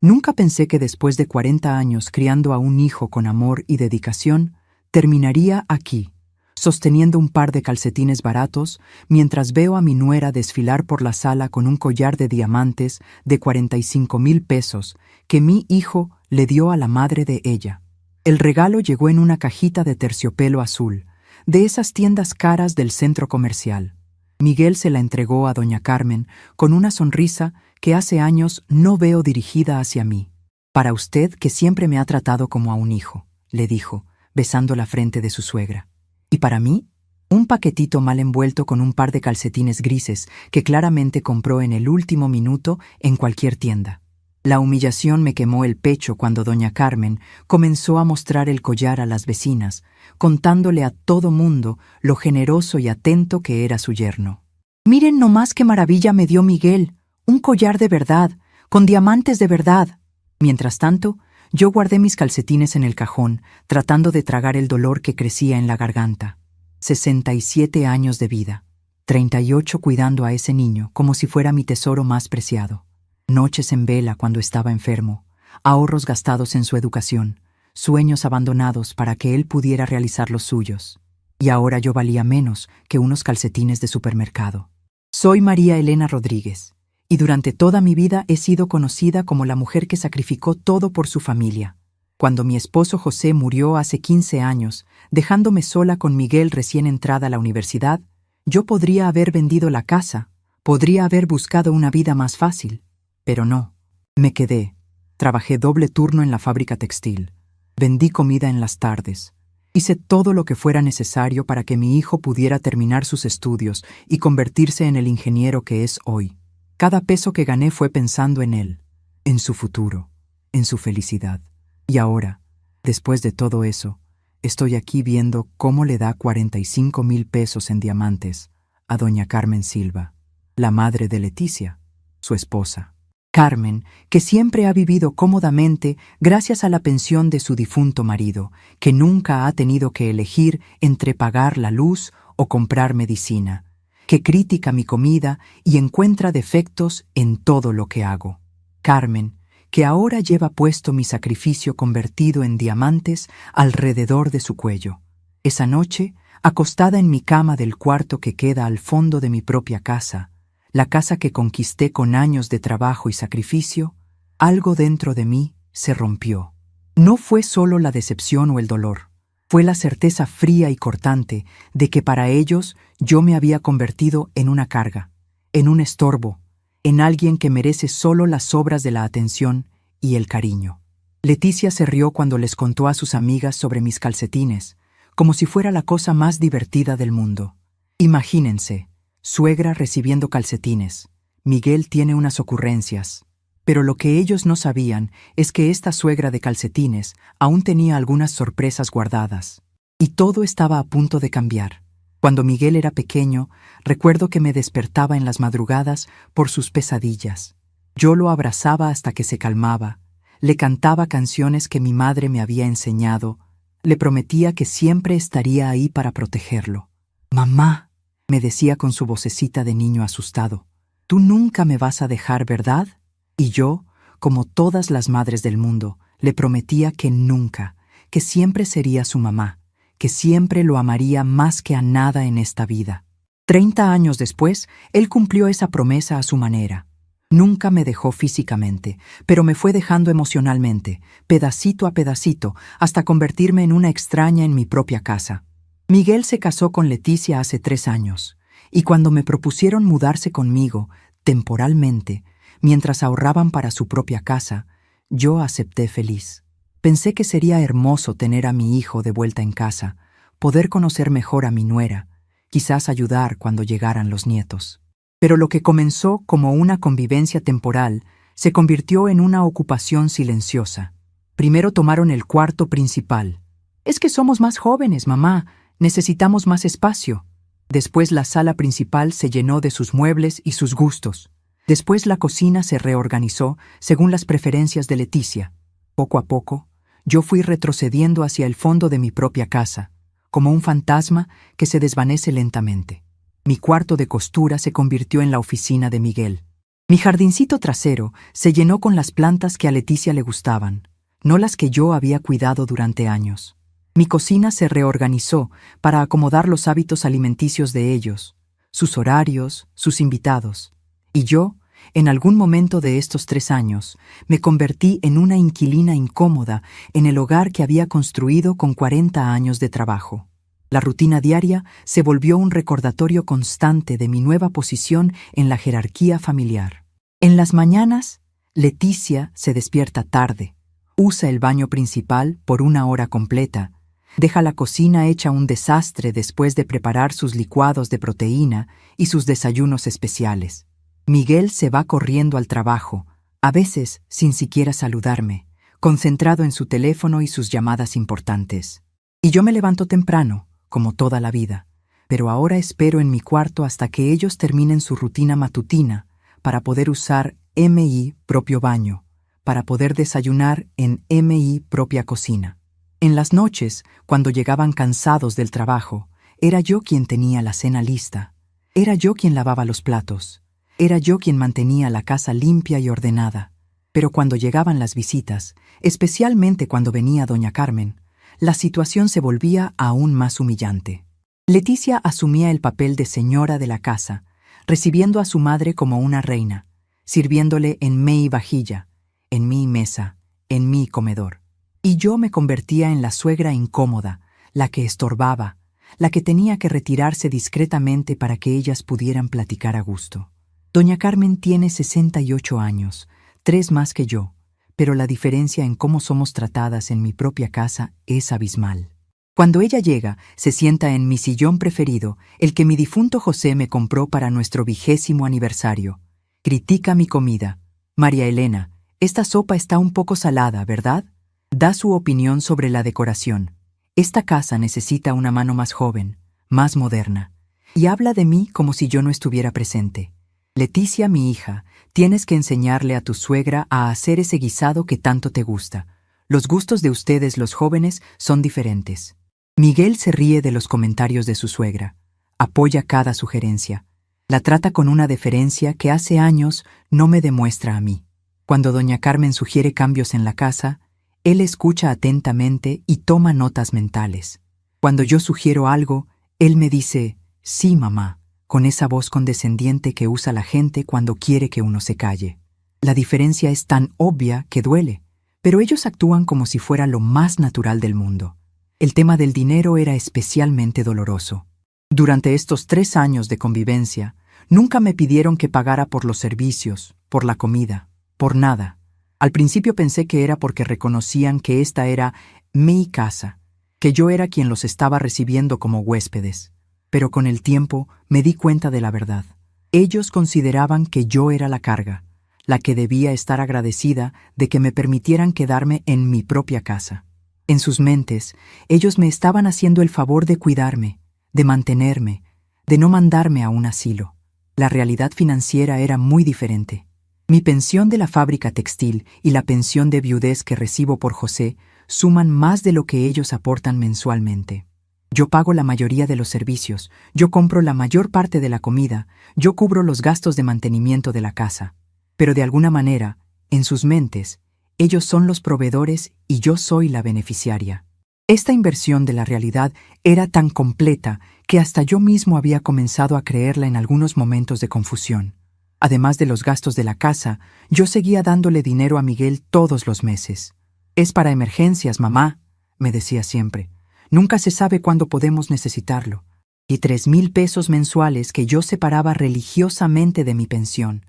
Nunca pensé que después de 40 años criando a un hijo con amor y dedicación, terminaría aquí, sosteniendo un par de calcetines baratos mientras veo a mi nuera desfilar por la sala con un collar de diamantes de 45,000 pesos que mi hijo le dio a la madre de ella. El regalo llegó en una cajita de terciopelo azul, de esas tiendas caras del centro comercial. Miguel se la entregó a doña Carmen con una sonrisa que hace años no veo dirigida hacia mí. «Para usted, que siempre me ha tratado como a un hijo», le dijo, besando la frente de su suegra. «¿Y para mí?» Un paquetito mal envuelto con un par de calcetines grises que claramente compró en el último minuto en cualquier tienda. La humillación me quemó el pecho cuando doña Carmen comenzó a mostrar el collar a las vecinas, contándole a todo mundo lo generoso y atento que era su yerno. «Miren nomás qué maravilla me dio Miguel, un collar de verdad, con diamantes de verdad». Mientras tanto, yo guardé mis calcetines en el cajón, tratando de tragar el dolor que crecía en la garganta. 67 años de vida, 38 cuidando a ese niño como si fuera mi tesoro más preciado. Noches en vela cuando estaba enfermo, ahorros gastados en su educación, sueños abandonados para que él pudiera realizar los suyos. Y ahora yo valía menos que unos calcetines de supermercado. Soy María Elena Rodríguez, y durante toda mi vida he sido conocida como la mujer que sacrificó todo por su familia. Cuando mi esposo José murió hace 15 años, dejándome sola con Miguel recién entrada a la universidad, yo podría haber vendido la casa, podría haber buscado una vida más fácil. Pero no, me quedé. Trabajé doble turno en la fábrica textil. Vendí comida en las tardes. Hice todo lo que fuera necesario para que mi hijo pudiera terminar sus estudios y convertirse en el ingeniero que es hoy. Cada peso que gané fue pensando en él, en su futuro, en su felicidad. Y ahora, después de todo eso, estoy aquí viendo cómo le da 45,000 pesos en diamantes a doña Carmen Silva, la madre de Leticia, su esposa. Carmen, que siempre ha vivido cómodamente gracias a la pensión de su difunto marido, que nunca ha tenido que elegir entre pagar la luz o comprar medicina, que critica mi comida y encuentra defectos en todo lo que hago. Carmen, que ahora lleva puesto mi sacrificio convertido en diamantes alrededor de su cuello. Esa noche, acostada en mi cama del cuarto que queda al fondo de mi propia casa, la casa que conquisté con años de trabajo y sacrificio, algo dentro de mí se rompió. No fue solo la decepción o el dolor, fue la certeza fría y cortante de que para ellos yo me había convertido en una carga, en un estorbo, en alguien que merece solo las sobras de la atención y el cariño. Leticia se rió cuando les contó a sus amigas sobre mis calcetines, como si fuera la cosa más divertida del mundo. Imagínense, suegra recibiendo calcetines. Miguel tiene unas ocurrencias. Pero lo que ellos no sabían es que esta suegra de calcetines aún tenía algunas sorpresas guardadas. Y todo estaba a punto de cambiar. Cuando Miguel era pequeño, recuerdo que me despertaba en las madrugadas por sus pesadillas. Yo lo abrazaba hasta que se calmaba, le cantaba canciones que mi madre me había enseñado, le prometía que siempre estaría ahí para protegerlo. «Mamá», me decía con su vocecita de niño asustado, «tú nunca me vas a dejar, ¿verdad?». Y yo, como todas las madres del mundo, le prometía que nunca, que siempre sería su mamá, que siempre lo amaría más que a nada en esta vida. 30 años después, él cumplió esa promesa a su manera. Nunca me dejó físicamente, pero me fue dejando emocionalmente, pedacito a pedacito, hasta convertirme en una extraña en mi propia casa. Miguel se casó con Leticia hace 3 años, y cuando me propusieron mudarse conmigo, temporalmente, mientras ahorraban para su propia casa, yo acepté feliz. Pensé que sería hermoso tener a mi hijo de vuelta en casa, poder conocer mejor a mi nuera, quizás ayudar cuando llegaran los nietos. Pero lo que comenzó como una convivencia temporal se convirtió en una ocupación silenciosa. Primero tomaron el cuarto principal. «Es que somos más jóvenes, mamá, necesitamos más espacio». Después la sala principal se llenó de sus muebles y sus gustos. Después la cocina se reorganizó según las preferencias de Leticia. Poco a poco, yo fui retrocediendo hacia el fondo de mi propia casa, como un fantasma que se desvanece lentamente. Mi cuarto de costura se convirtió en la oficina de Miguel. Mi jardincito trasero se llenó con las plantas que a Leticia le gustaban, no las que yo había cuidado durante años. Mi cocina se reorganizó para acomodar los hábitos alimenticios de ellos, sus horarios, sus invitados. Y yo, en algún momento de estos 3 años, me convertí en una inquilina incómoda en el hogar que había construido con 40 años de trabajo. La rutina diaria se volvió un recordatorio constante de mi nueva posición en la jerarquía familiar. En las mañanas, Leticia se despierta tarde, usa el baño principal por 1 hora completa, deja la cocina hecha un desastre después de preparar sus licuados de proteína y sus desayunos especiales. Miguel se va corriendo al trabajo, a veces sin siquiera saludarme, concentrado en su teléfono y sus llamadas importantes. Y yo me levanto temprano, como toda la vida, pero ahora espero en mi cuarto hasta que ellos terminen su rutina matutina para poder usar MI propio baño, para poder desayunar en MI propia cocina. En las noches, cuando llegaban cansados del trabajo, era yo quien tenía la cena lista, era yo quien lavaba los platos, era yo quien mantenía la casa limpia y ordenada. Pero cuando llegaban las visitas, especialmente cuando venía doña Carmen, la situación se volvía aún más humillante. Leticia asumía el papel de señora de la casa, recibiendo a su madre como una reina, sirviéndole en mi vajilla, en mi mesa, en mi comedor. Y yo me convertía en la suegra incómoda, la que estorbaba, la que tenía que retirarse discretamente para que ellas pudieran platicar a gusto. Doña Carmen tiene 68 años, 3 más que yo, pero la diferencia en cómo somos tratadas en mi propia casa es abismal. Cuando ella llega, se sienta en mi sillón preferido, el que mi difunto José me compró para nuestro 20º aniversario. Critica mi comida. María Elena, esta sopa está un poco salada, ¿verdad? Da su opinión sobre la decoración. Esta casa necesita una mano más joven, más moderna. Y habla de mí como si yo no estuviera presente. Leticia, mi hija, tienes que enseñarle a tu suegra a hacer ese guisado que tanto te gusta. Los gustos de ustedes, los jóvenes, son diferentes. Miguel se ríe de los comentarios de su suegra. Apoya cada sugerencia. La trata con una deferencia que hace años no me demuestra a mí. Cuando doña Carmen sugiere cambios en la casa, él escucha atentamente y toma notas mentales. Cuando yo sugiero algo, él me dice, sí, mamá, con esa voz condescendiente que usa la gente cuando quiere que uno se calle. La diferencia es tan obvia que duele, pero ellos actúan como si fuera lo más natural del mundo. El tema del dinero era especialmente doloroso. Durante estos 3 años de convivencia, nunca me pidieron que pagara por los servicios, por la comida, por nada. Al principio pensé que era porque reconocían que esta era mi casa, que yo era quien los estaba recibiendo como huéspedes. Pero con el tiempo me di cuenta de la verdad. Ellos consideraban que yo era la carga, la que debía estar agradecida de que me permitieran quedarme en mi propia casa. En sus mentes, ellos me estaban haciendo el favor de cuidarme, de mantenerme, de no mandarme a un asilo. La realidad financiera era muy diferente. Mi pensión de la fábrica textil y la pensión de viudez que recibo por José suman más de lo que ellos aportan mensualmente. Yo pago la mayoría de los servicios, yo compro la mayor parte de la comida, yo cubro los gastos de mantenimiento de la casa. Pero de alguna manera, en sus mentes, ellos son los proveedores y yo soy la beneficiaria. Esta inversión de la realidad era tan completa que hasta yo mismo había comenzado a creerla en algunos momentos de confusión. Además de los gastos de la casa, yo seguía dándole dinero a Miguel todos los meses. Es para emergencias, mamá, me decía siempre. Nunca se sabe cuándo podemos necesitarlo. Y 3,000 pesos mensuales que yo separaba religiosamente de mi pensión.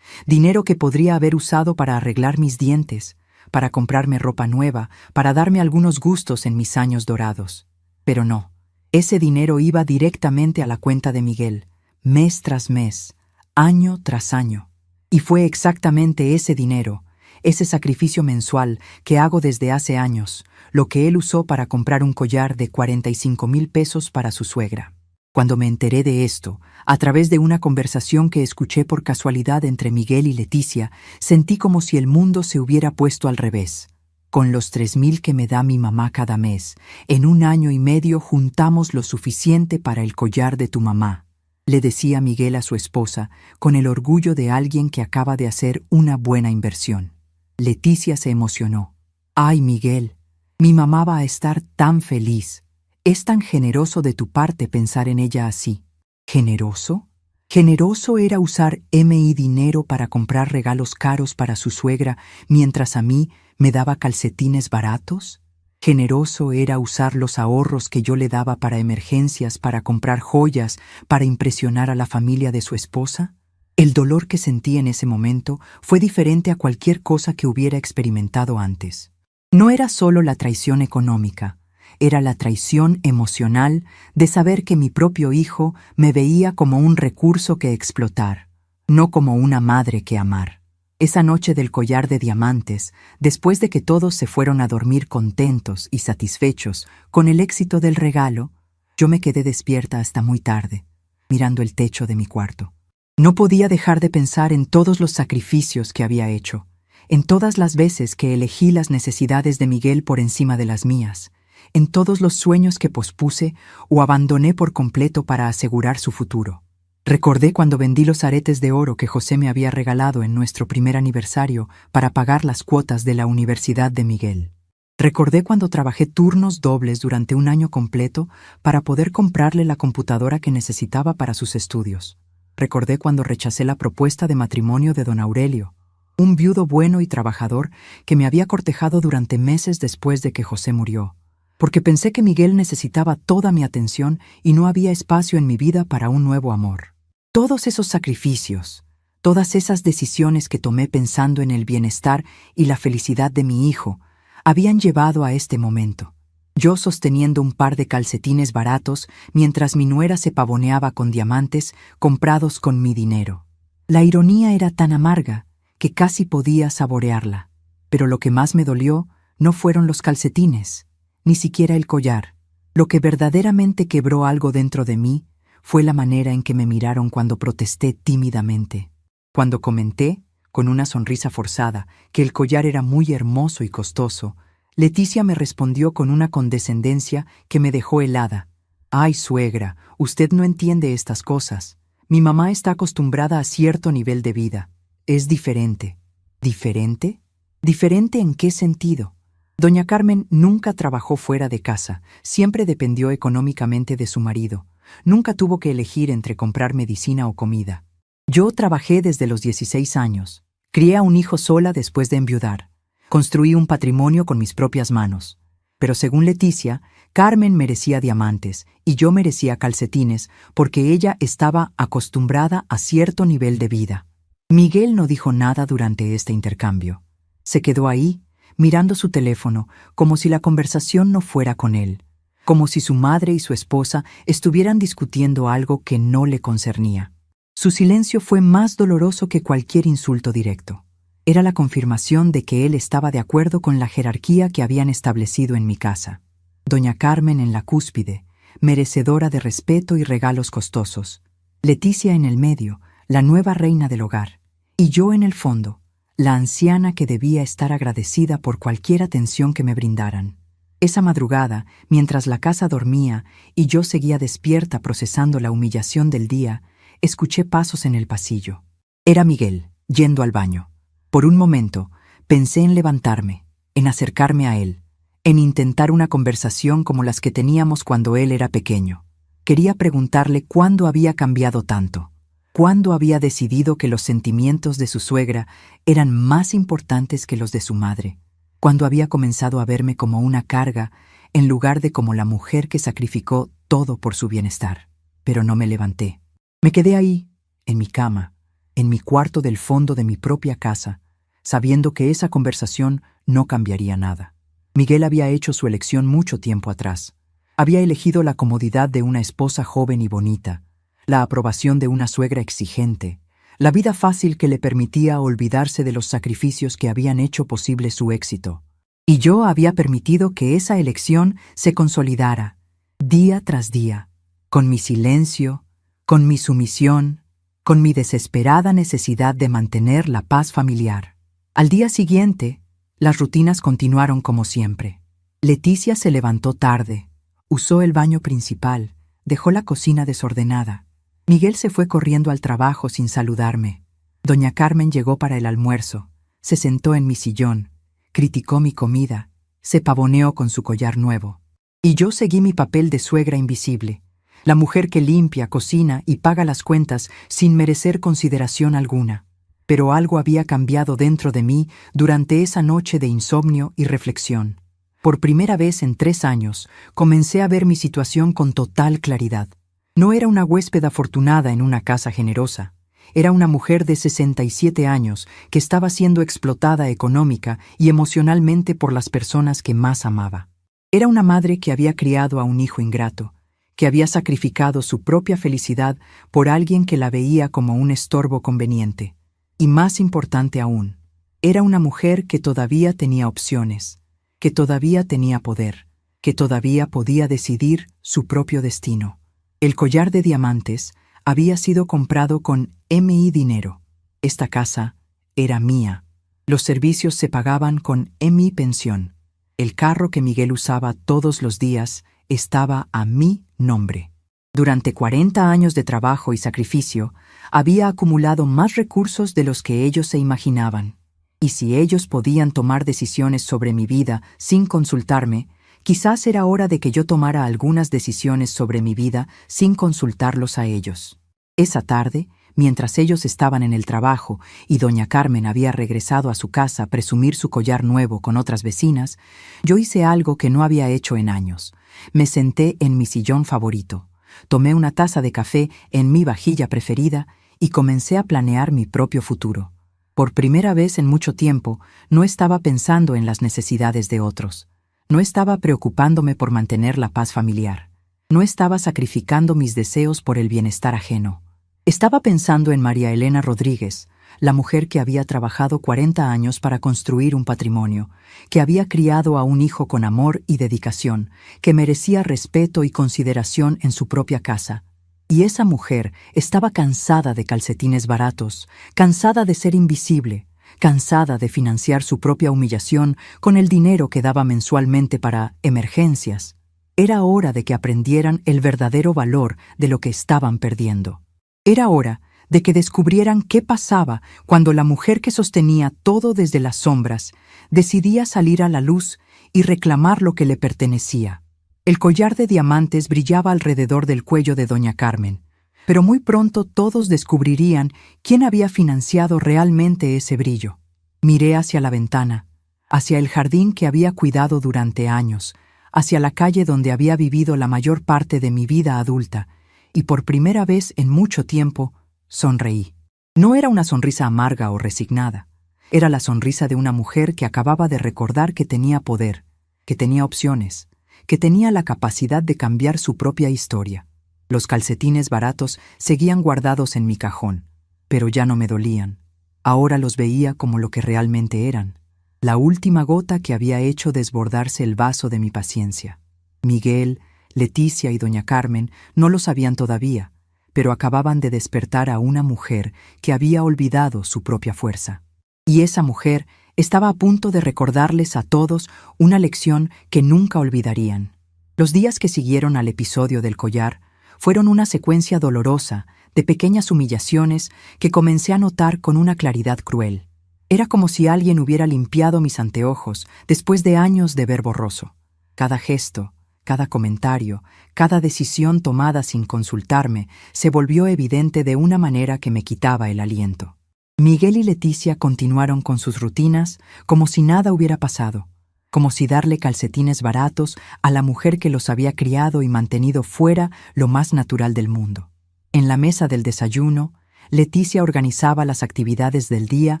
Dinero que podría haber usado para arreglar mis dientes, para comprarme ropa nueva, para darme algunos gustos en mis años dorados. Pero no, ese dinero iba directamente a la cuenta de Miguel, mes tras mes, año tras año. Y fue exactamente ese dinero, ese sacrificio mensual que hago desde hace años, lo que él usó para comprar un collar de 45,000 pesos para su suegra. Cuando me enteré de esto, a través de una conversación que escuché por casualidad entre Miguel y Leticia, sentí como si el mundo se hubiera puesto al revés. Con los 3,000 que me da mi mamá cada mes, en 1 año y medio juntamos lo suficiente para el collar de tu mamá. le decía Miguel a su esposa, con el orgullo de alguien que acaba de hacer una buena inversión. Leticia se emocionó. «Ay, Miguel, mi mamá va a estar tan feliz. Es tan generoso de tu parte pensar en ella así». ¿Generoso? Generoso era usar mi dinero para comprar regalos caros para su suegra mientras a mí me daba calcetines baratos. Generoso era usar los ahorros que yo le daba para emergencias, para comprar joyas, para impresionar a la familia de su esposa. El dolor que sentí en ese momento fue diferente a cualquier cosa que hubiera experimentado antes. No era solo la traición económica, era la traición emocional de saber que mi propio hijo me veía como un recurso que explotar, no como una madre que amar. Esa noche del collar de diamantes, después de que todos se fueron a dormir contentos y satisfechos con el éxito del regalo, yo me quedé despierta hasta muy tarde, mirando el techo de mi cuarto. No podía dejar de pensar en todos los sacrificios que había hecho, en todas las veces que elegí las necesidades de Miguel por encima de las mías, en todos los sueños que pospuse o abandoné por completo para asegurar su futuro. Recordé cuando vendí los aretes de oro que José me había regalado en nuestro primer aniversario para pagar las cuotas de la Universidad de Miguel. Recordé cuando trabajé turnos dobles durante un año completo para poder comprarle la computadora que necesitaba para sus estudios. Recordé cuando rechacé la propuesta de matrimonio de don Aurelio, un viudo bueno y trabajador que me había cortejado durante meses después de que José murió, porque pensé que Miguel necesitaba toda mi atención y no había espacio en mi vida para un nuevo amor. Todos esos sacrificios, todas esas decisiones que tomé pensando en el bienestar y la felicidad de mi hijo, habían llevado a este momento. Yo sosteniendo un par de calcetines baratos mientras mi nuera se pavoneaba con diamantes comprados con mi dinero. La ironía era tan amarga que casi podía saborearla, pero lo que más me dolió no fueron los calcetines, ni siquiera el collar. Lo que verdaderamente quebró algo dentro de mí fue la manera en que me miraron cuando protesté tímidamente. Cuando comenté, con una sonrisa forzada, que el collar era muy hermoso y costoso, Leticia me respondió con una condescendencia que me dejó helada. «Ay, suegra, usted no entiende estas cosas. Mi mamá está acostumbrada a cierto nivel de vida. Es diferente». ¿Diferente? ¿Diferente en qué sentido? Doña Carmen nunca trabajó fuera de casa, siempre dependió económicamente de su marido. Nunca tuvo que elegir entre comprar medicina o comida. Yo trabajé desde los 16 años. Crié a un hijo sola después de enviudar. Construí un patrimonio con mis propias manos. Pero según Leticia, Carmen merecía diamantes y yo merecía calcetines porque ella estaba acostumbrada a cierto nivel de vida. Miguel no dijo nada durante este intercambio. Se quedó ahí, mirando su teléfono, como si la conversación no fuera con él, como si su madre y su esposa estuvieran discutiendo algo que no le concernía. Su silencio fue más doloroso que cualquier insulto directo. Era la confirmación de que él estaba de acuerdo con la jerarquía que habían establecido en mi casa. Doña Carmen en la cúspide, merecedora de respeto y regalos costosos. Leticia en el medio, la nueva reina del hogar. Y yo en el fondo, la anciana que debía estar agradecida por cualquier atención que me brindaran. Esa madrugada, mientras la casa dormía y yo seguía despierta procesando la humillación del día, escuché pasos en el pasillo. Era Miguel, yendo al baño. Por un momento, pensé en levantarme, en acercarme a él, en intentar una conversación como las que teníamos cuando él era pequeño. Quería preguntarle cuándo había cambiado tanto, cuándo había decidido que los sentimientos de su suegra eran más importantes que los de su madre, cuando había comenzado a verme como una carga en lugar de como la mujer que sacrificó todo por su bienestar. Pero no me levanté. Me quedé ahí, en mi cama, en mi cuarto del fondo de mi propia casa, sabiendo que esa conversación no cambiaría nada. Miguel había hecho su elección mucho tiempo atrás. Había elegido la comodidad de una esposa joven y bonita, la aprobación de una suegra exigente, la vida fácil que le permitía olvidarse de los sacrificios que habían hecho posible su éxito. Y yo había permitido que esa elección se consolidara, día tras día, con mi silencio, con mi sumisión, con mi desesperada necesidad de mantener la paz familiar. Al día siguiente, las rutinas continuaron como siempre. Leticia se levantó tarde, usó el baño principal, dejó la cocina desordenada. Miguel se fue corriendo al trabajo sin saludarme. Doña Carmen llegó para el almuerzo, se sentó en mi sillón, criticó mi comida, se pavoneó con su collar nuevo. Y yo seguí mi papel de suegra invisible, la mujer que limpia, cocina y paga las cuentas sin merecer consideración alguna. Pero algo había cambiado dentro de mí durante esa noche de insomnio y reflexión. Por primera vez en 3 años, comencé a ver mi situación con total claridad. No era una huésped afortunada en una casa generosa. Era una mujer de 67 años que estaba siendo explotada económica y emocionalmente por las personas que más amaba. Era una madre que había criado a un hijo ingrato, que había sacrificado su propia felicidad por alguien que la veía como un estorbo conveniente. Y más importante aún, era una mujer que todavía tenía opciones, que todavía tenía poder, que todavía podía decidir su propio destino. El collar de diamantes había sido comprado con MI dinero. Esta casa era mía. Los servicios se pagaban con MI pensión. El carro que Miguel usaba todos los días estaba a mi nombre. Durante 40 años de trabajo y sacrificio, había acumulado más recursos de los que ellos se imaginaban. Y si ellos podían tomar decisiones sobre mi vida sin consultarme, quizás era hora de que yo tomara algunas decisiones sobre mi vida sin consultarlos a ellos. Esa tarde, mientras ellos estaban en el trabajo y doña Carmen había regresado a su casa a presumir su collar nuevo con otras vecinas, yo hice algo que no había hecho en años. Me senté en mi sillón favorito, tomé una taza de café en mi vajilla preferida y comencé a planear mi propio futuro. Por primera vez en mucho tiempo, no estaba pensando en las necesidades de otros. No estaba preocupándome por mantener la paz familiar. No estaba sacrificando mis deseos por el bienestar ajeno. Estaba pensando en María Elena Rodríguez, la mujer que había trabajado 40 años para construir un patrimonio, que había criado a un hijo con amor y dedicación, que merecía respeto y consideración en su propia casa. Y esa mujer estaba cansada de calcetines baratos, cansada de ser invisible, cansada de financiar su propia humillación con el dinero que daba mensualmente para emergencias. Era hora de que aprendieran el verdadero valor de lo que estaban perdiendo. Era hora de que descubrieran qué pasaba cuando la mujer que sostenía todo desde las sombras decidía salir a la luz y reclamar lo que le pertenecía. El collar de diamantes brillaba alrededor del cuello de doña Carmen, pero muy pronto todos descubrirían quién había financiado realmente ese brillo. Miré hacia la ventana, hacia el jardín que había cuidado durante años, hacia la calle donde había vivido la mayor parte de mi vida adulta, y por primera vez en mucho tiempo sonreí. No era una sonrisa amarga o resignada. Era la sonrisa de una mujer que acababa de recordar que tenía poder, que tenía opciones, que tenía la capacidad de cambiar su propia historia. Los calcetines baratos seguían guardados en mi cajón, pero ya no me dolían. Ahora los veía como lo que realmente eran, la última gota que había hecho desbordarse el vaso de mi paciencia. Miguel, Leticia y doña Carmen no lo sabían todavía, pero acababan de despertar a una mujer que había olvidado su propia fuerza. Y esa mujer estaba a punto de recordarles a todos una lección que nunca olvidarían. Los días que siguieron al episodio del collar fueron una secuencia dolorosa de pequeñas humillaciones que comencé a notar con una claridad cruel. Era como si alguien hubiera limpiado mis anteojos después de años de ver borroso. Cada gesto, cada comentario, cada decisión tomada sin consultarme se volvió evidente de una manera que me quitaba el aliento. Miguel y Leticia continuaron con sus rutinas como si nada hubiera pasado, como si darle calcetines baratos a la mujer que los había criado y mantenido fuera lo más natural del mundo. En la mesa del desayuno, Leticia organizaba las actividades del día,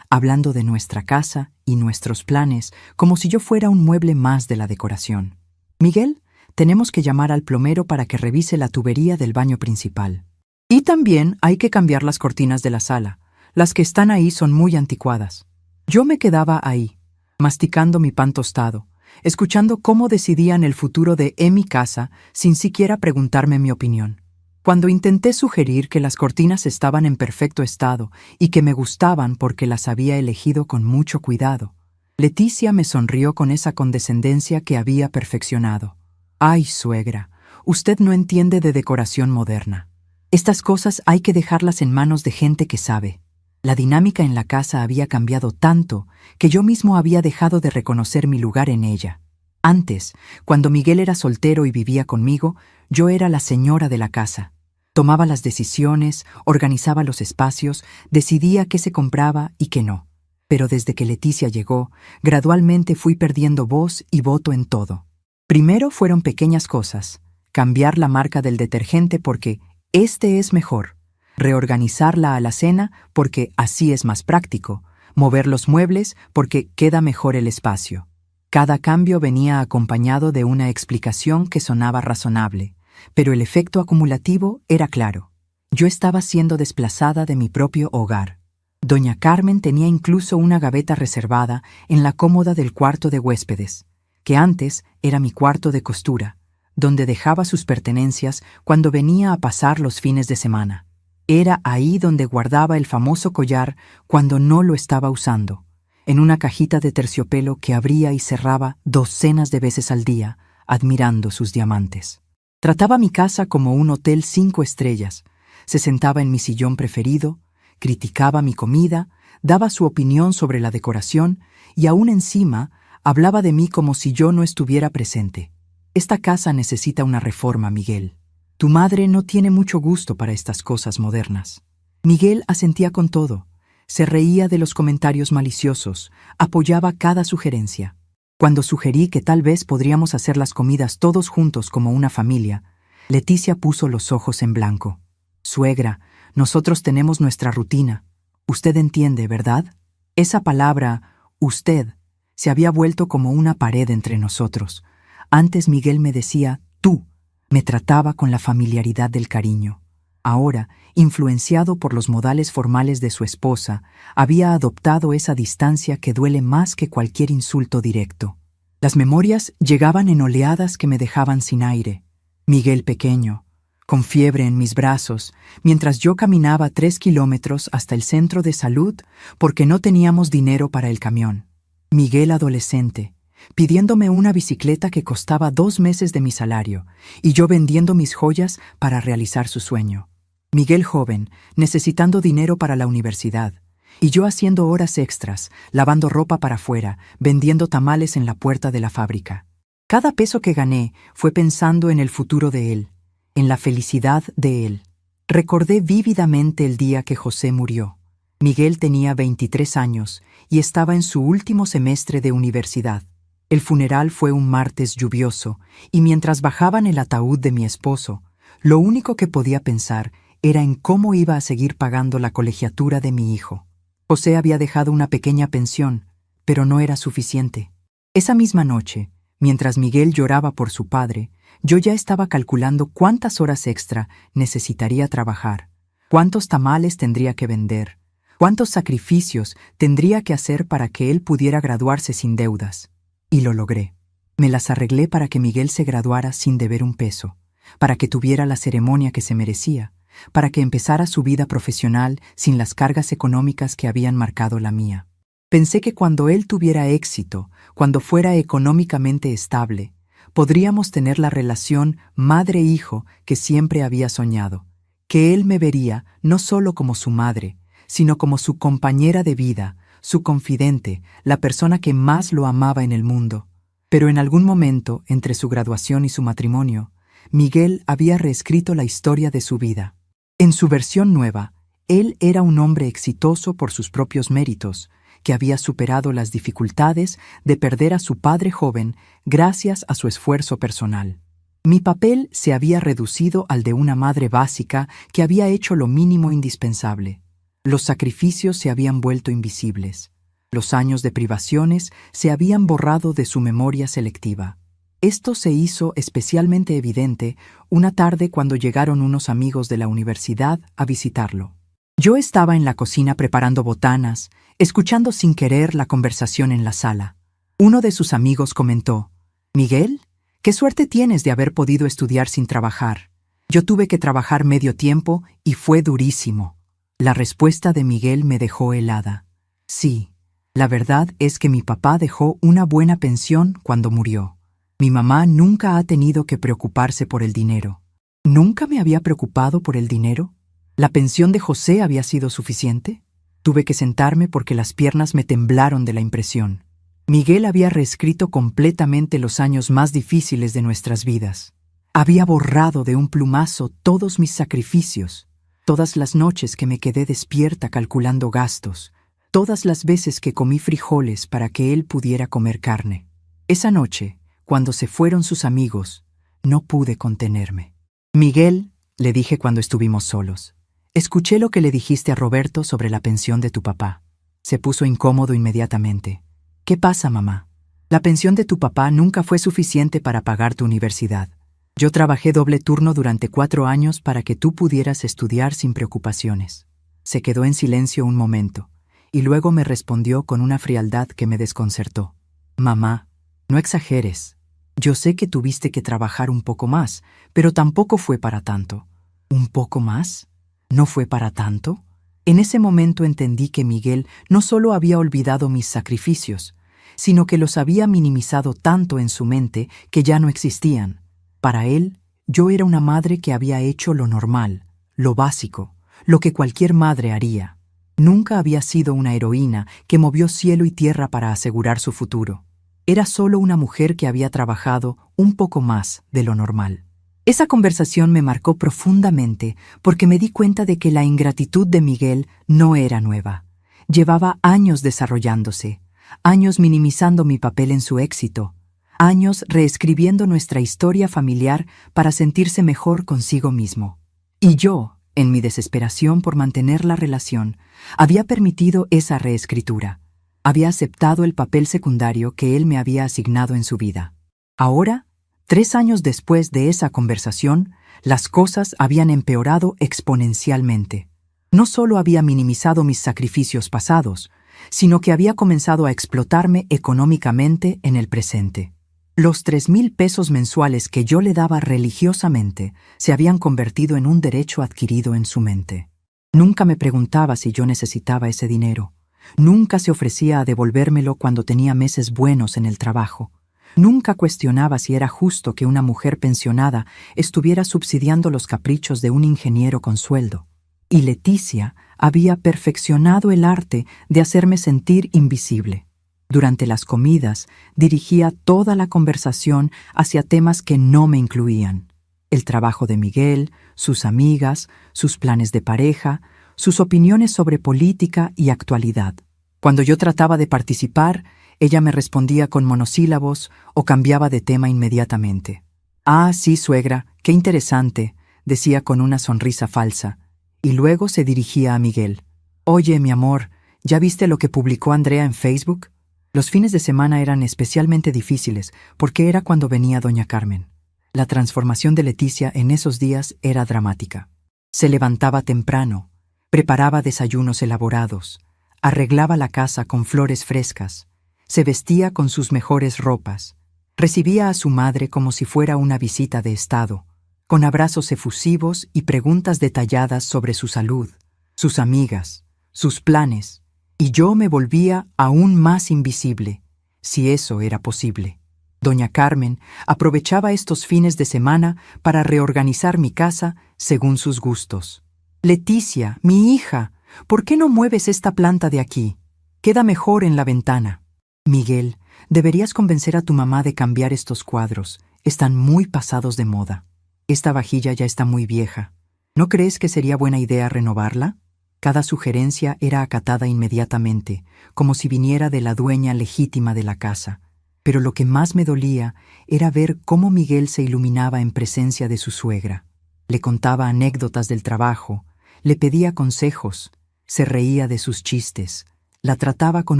hablando de nuestra casa y nuestros planes, como si yo fuera un mueble más de la decoración. Miguel, tenemos que llamar al plomero para que revise la tubería del baño principal. Y también hay que cambiar las cortinas de la sala. Las que están ahí son muy anticuadas. Yo me quedaba ahí, masticando mi pan tostado, escuchando cómo decidían el futuro de mi casa sin siquiera preguntarme mi opinión. Cuando intenté sugerir que las cortinas estaban en perfecto estado y que me gustaban porque las había elegido con mucho cuidado, Leticia me sonrió con esa condescendencia que había perfeccionado. «Ay, suegra, usted no entiende de decoración moderna. Estas cosas hay que dejarlas en manos de gente que sabe. La dinámica en la casa había cambiado tanto que yo mismo había dejado de reconocer mi lugar en ella. Antes, cuando Miguel era soltero y vivía conmigo, yo era la señora de la casa. Tomaba las decisiones, organizaba los espacios, decidía qué se compraba y qué no. Pero desde que Leticia llegó, gradualmente fui perdiendo voz y voto en todo. Primero fueron pequeñas cosas: cambiar la marca del detergente porque este es mejor, reorganizar la alacena porque así es más práctico, mover los muebles porque queda mejor el espacio. Cada cambio venía acompañado de una explicación que sonaba razonable, pero el efecto acumulativo era claro. Yo estaba siendo desplazada de mi propio hogar. Doña Carmen tenía incluso una gaveta reservada en la cómoda del cuarto de huéspedes, que antes era mi cuarto de costura, donde dejaba sus pertenencias cuando venía a pasar los fines de semana. Era ahí donde guardaba el famoso collar cuando no lo estaba usando, en una cajita de terciopelo que abría y cerraba docenas de veces al día, admirando sus diamantes. Trataba mi casa como un hotel 5 estrellas. Se sentaba en mi sillón preferido, criticaba mi comida, daba su opinión sobre la decoración y aún encima hablaba de mí como si yo no estuviera presente. Esta casa necesita una reforma, Miguel. Tu madre no tiene mucho gusto para estas cosas modernas. Miguel asentía con todo. Se reía de los comentarios maliciosos, apoyaba cada sugerencia. Cuando sugerí que tal vez podríamos hacer las comidas todos juntos como una familia, Leticia puso los ojos en blanco. Suegra, nosotros tenemos nuestra rutina. Usted entiende, ¿verdad? Esa palabra, usted, se había vuelto como una pared entre nosotros. Antes Miguel me decía, tú, me trataba con la familiaridad del cariño. Ahora, influenciado por los modales formales de su esposa, había adoptado esa distancia que duele más que cualquier insulto directo. Las memorias llegaban en oleadas que me dejaban sin aire. Miguel pequeño, con fiebre en mis brazos, mientras yo caminaba 3 kilómetros hasta el centro de salud porque no teníamos dinero para el camión. Miguel adolescente, pidiéndome una bicicleta que costaba 2 meses de mi salario, y yo vendiendo mis joyas para realizar su sueño. Miguel joven, necesitando dinero para la universidad, y yo haciendo horas extras, lavando ropa para afuera, vendiendo tamales en la puerta de la fábrica. Cada peso que gané fue pensando en el futuro de él, en la felicidad de él. Recordé vívidamente el día que José murió. Miguel tenía 23 años y estaba en su último semestre de universidad. El funeral fue un martes lluvioso, y mientras bajaban el ataúd de mi esposo, lo único que podía pensar era en cómo iba a seguir pagando la colegiatura de mi hijo. José había dejado una pequeña pensión, pero no era suficiente. Esa misma noche, mientras Miguel lloraba por su padre, yo ya estaba calculando cuántas horas extra necesitaría trabajar, cuántos tamales tendría que vender, cuántos sacrificios tendría que hacer para que él pudiera graduarse sin deudas. Y lo logré. Me las arreglé para que Miguel se graduara sin deber un peso, para que tuviera la ceremonia que se merecía, para que empezara su vida profesional sin las cargas económicas que habían marcado la mía. Pensé que cuando él tuviera éxito, cuando fuera económicamente estable, podríamos tener la relación madre-hijo que siempre había soñado, que él me vería no solo como su madre, sino como su compañera de vida, su confidente, la persona que más lo amaba en el mundo. Pero en algún momento, entre su graduación y su matrimonio, Miguel había reescrito la historia de su vida. En su versión nueva, él era un hombre exitoso por sus propios méritos, que había superado las dificultades de perder a su padre joven gracias a su esfuerzo personal. Mi papel se había reducido al de una madre básica que había hecho lo mínimo indispensable. Los sacrificios se habían vuelto invisibles. Los años de privaciones se habían borrado de su memoria selectiva. Esto se hizo especialmente evidente una tarde cuando llegaron unos amigos de la universidad a visitarlo. Yo estaba en la cocina preparando botanas, escuchando sin querer la conversación en la sala. Uno de sus amigos comentó: «Miguel, qué suerte tienes de haber podido estudiar sin trabajar. Yo tuve que trabajar medio tiempo y fue durísimo». La respuesta de Miguel me dejó helada. Sí, la verdad es que mi papá dejó una buena pensión cuando murió. Mi mamá nunca ha tenido que preocuparse por el dinero. ¿Nunca me había preocupado por el dinero? ¿La pensión de José había sido suficiente? Tuve que sentarme porque las piernas me temblaron de la impresión. Miguel había reescrito completamente los años más difíciles de nuestras vidas. Había borrado de un plumazo todos mis sacrificios, todas las noches que me quedé despierta calculando gastos, todas las veces que comí frijoles para que él pudiera comer carne. Esa noche, cuando se fueron sus amigos, no pude contenerme. Miguel, le dije cuando estuvimos solos, escuché lo que le dijiste a Roberto sobre la pensión de tu papá. Se puso incómodo inmediatamente. ¿Qué pasa, mamá? La pensión de tu papá nunca fue suficiente para pagar tu universidad. Yo trabajé doble turno durante 4 años para que tú pudieras estudiar sin preocupaciones. Se quedó en silencio un momento, y luego me respondió con una frialdad que me desconcertó. Mamá, no exageres. Yo sé que tuviste que trabajar un poco más, pero tampoco fue para tanto. ¿Un poco más? ¿No fue para tanto? En ese momento entendí que Miguel no solo había olvidado mis sacrificios, sino que los había minimizado tanto en su mente que ya no existían. Para él, yo era una madre que había hecho lo normal, lo básico, lo que cualquier madre haría. Nunca había sido una heroína que movió cielo y tierra para asegurar su futuro. Era solo una mujer que había trabajado un poco más de lo normal. Esa conversación me marcó profundamente porque me di cuenta de que la ingratitud de Miguel no era nueva. Llevaba años desarrollándose, años minimizando mi papel en su éxito, años reescribiendo nuestra historia familiar para sentirse mejor consigo mismo. Y yo, en mi desesperación por mantener la relación, había permitido esa reescritura. Había aceptado el papel secundario que él me había asignado en su vida. Ahora, 3 años después de esa conversación, las cosas habían empeorado exponencialmente. No solo había minimizado mis sacrificios pasados, sino que había comenzado a explotarme económicamente en el presente. Los 3,000 pesos mensuales que yo le daba religiosamente se habían convertido en un derecho adquirido en su mente. Nunca me preguntaba si yo necesitaba ese dinero. Nunca se ofrecía a devolvérmelo cuando tenía meses buenos en el trabajo. Nunca cuestionaba si era justo que una mujer pensionada estuviera subsidiando los caprichos de un ingeniero con sueldo. Y Leticia había perfeccionado el arte de hacerme sentir invisible. Durante las comidas, dirigía toda la conversación hacia temas que no me incluían. El trabajo de Miguel, sus amigas, sus planes de pareja, sus opiniones sobre política y actualidad. Cuando yo trataba de participar, ella me respondía con monosílabos o cambiaba de tema inmediatamente. «Ah, sí, suegra, qué interesante», decía con una sonrisa falsa, y luego se dirigía a Miguel. «Oye, mi amor, ¿ya viste lo que publicó Andrea en Facebook?» Los fines de semana eran especialmente difíciles porque era cuando venía doña Carmen. La transformación de Leticia en esos días era dramática. Se levantaba temprano, preparaba desayunos elaborados, arreglaba la casa con flores frescas, se vestía con sus mejores ropas, recibía a su madre como si fuera una visita de estado, con abrazos efusivos y preguntas detalladas sobre su salud, sus amigas, sus planes, y yo me volvía aún más invisible, si eso era posible. Doña Carmen aprovechaba estos fines de semana para reorganizar mi casa según sus gustos. «Leticia, mi hija, ¿por qué no mueves esta planta de aquí? Queda mejor en la ventana». «Miguel, deberías convencer a tu mamá de cambiar estos cuadros. Están muy pasados de moda. Esta vajilla ya está muy vieja. ¿No crees que sería buena idea renovarla?» Cada sugerencia era acatada inmediatamente, como si viniera de la dueña legítima de la casa. Pero lo que más me dolía era ver cómo Miguel se iluminaba en presencia de su suegra. Le contaba anécdotas del trabajo, le pedía consejos, se reía de sus chistes, la trataba con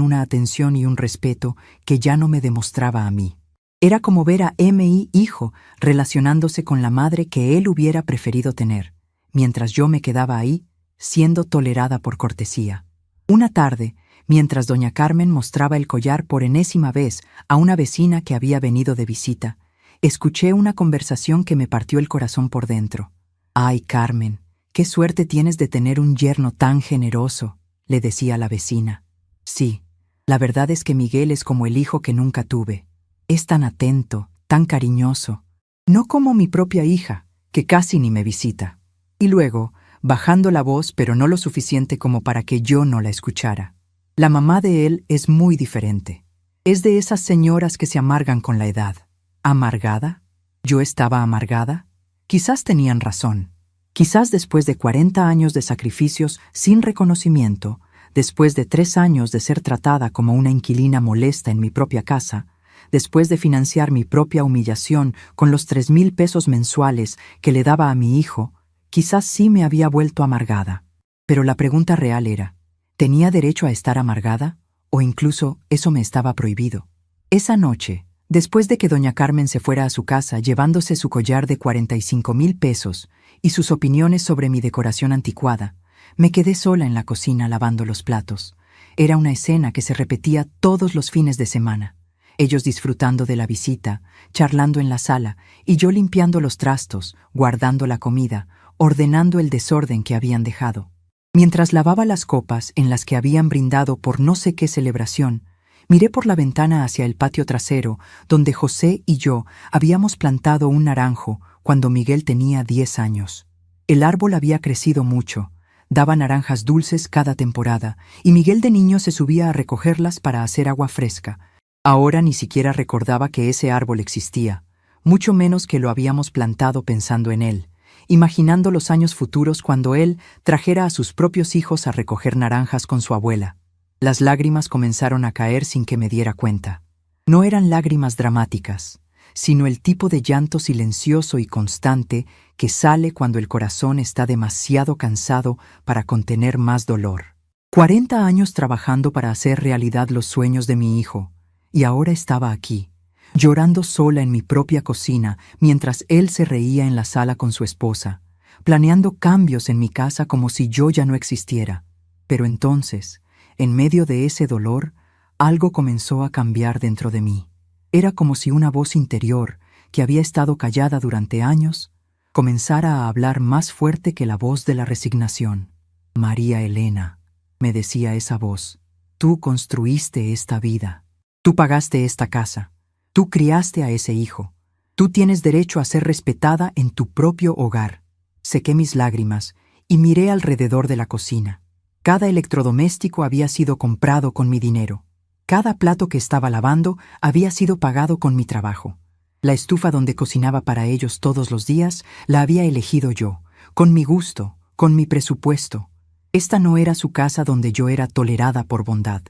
una atención y un respeto que ya no me demostraba a mí. Era como ver a M.I. hijo relacionándose con la madre que él hubiera preferido tener, mientras yo me quedaba ahí, siendo tolerada por cortesía. Una tarde, mientras doña Carmen mostraba el collar por enésima vez a una vecina que había venido de visita, escuché una conversación que me partió el corazón por dentro. «Ay, Carmen, qué suerte tienes de tener un yerno tan generoso», le decía la vecina. «Sí, la verdad es que Miguel es como el hijo que nunca tuve. Es tan atento, tan cariñoso. No como mi propia hija, que casi ni me visita. Y luego, bajando la voz, pero no lo suficiente como para que yo no la escuchara. La mamá de él es muy diferente. Es de esas señoras que se amargan con la edad. ¿Amargada? ¿Yo estaba amargada? Quizás tenían razón. Quizás después de 40 años de sacrificios sin reconocimiento, después de 3 años de ser tratada como una inquilina molesta en mi propia casa, después de financiar mi propia humillación con los 3,000 pesos mensuales que le daba a mi hijo, quizás sí me había vuelto amargada. Pero la pregunta real era, ¿tenía derecho a estar amargada? ¿O incluso eso me estaba prohibido? Esa noche, después de que doña Carmen se fuera a su casa llevándose su collar de 45,000 pesos y sus opiniones sobre mi decoración anticuada, me quedé sola en la cocina lavando los platos. Era una escena que se repetía todos los fines de semana. Ellos disfrutando de la visita, charlando en la sala, y yo limpiando los trastos, guardando la comida, ordenando el desorden que habían dejado. Mientras lavaba las copas en las que habían brindado por no sé qué celebración, miré por la ventana hacia el patio trasero, donde José y yo habíamos plantado un naranjo cuando Miguel tenía 10 años. El árbol había crecido mucho, daba naranjas dulces cada temporada, y Miguel de niño se subía a recogerlas para hacer agua fresca. Ahora ni siquiera recordaba que ese árbol existía, mucho menos que lo habíamos plantado pensando en él, imaginando los años futuros cuando él trajera a sus propios hijos a recoger naranjas con su abuela. Las lágrimas comenzaron a caer sin que me diera cuenta. No eran lágrimas dramáticas, sino el tipo de llanto silencioso y constante que sale cuando el corazón está demasiado cansado para contener más dolor. 40 años trabajando para hacer realidad los sueños de mi hijo, y ahora estaba aquí, llorando sola en mi propia cocina mientras él se reía en la sala con su esposa, planeando cambios en mi casa como si yo ya no existiera. Pero entonces, en medio de ese dolor, algo comenzó a cambiar dentro de mí. Era como si una voz interior, que había estado callada durante años, comenzara a hablar más fuerte que la voz de la resignación. María Elena, me decía esa voz, tú construiste esta vida. Tú pagaste esta casa, tú criaste a ese hijo, tú tienes derecho a ser respetada en tu propio hogar. Sequé mis lágrimas y miré alrededor de la cocina. Cada electrodoméstico había sido comprado con mi dinero. Cada plato que estaba lavando había sido pagado con mi trabajo. La estufa donde cocinaba para ellos todos los días la había elegido yo, con mi gusto, con mi presupuesto. Esta no era su casa donde yo era tolerada por bondad.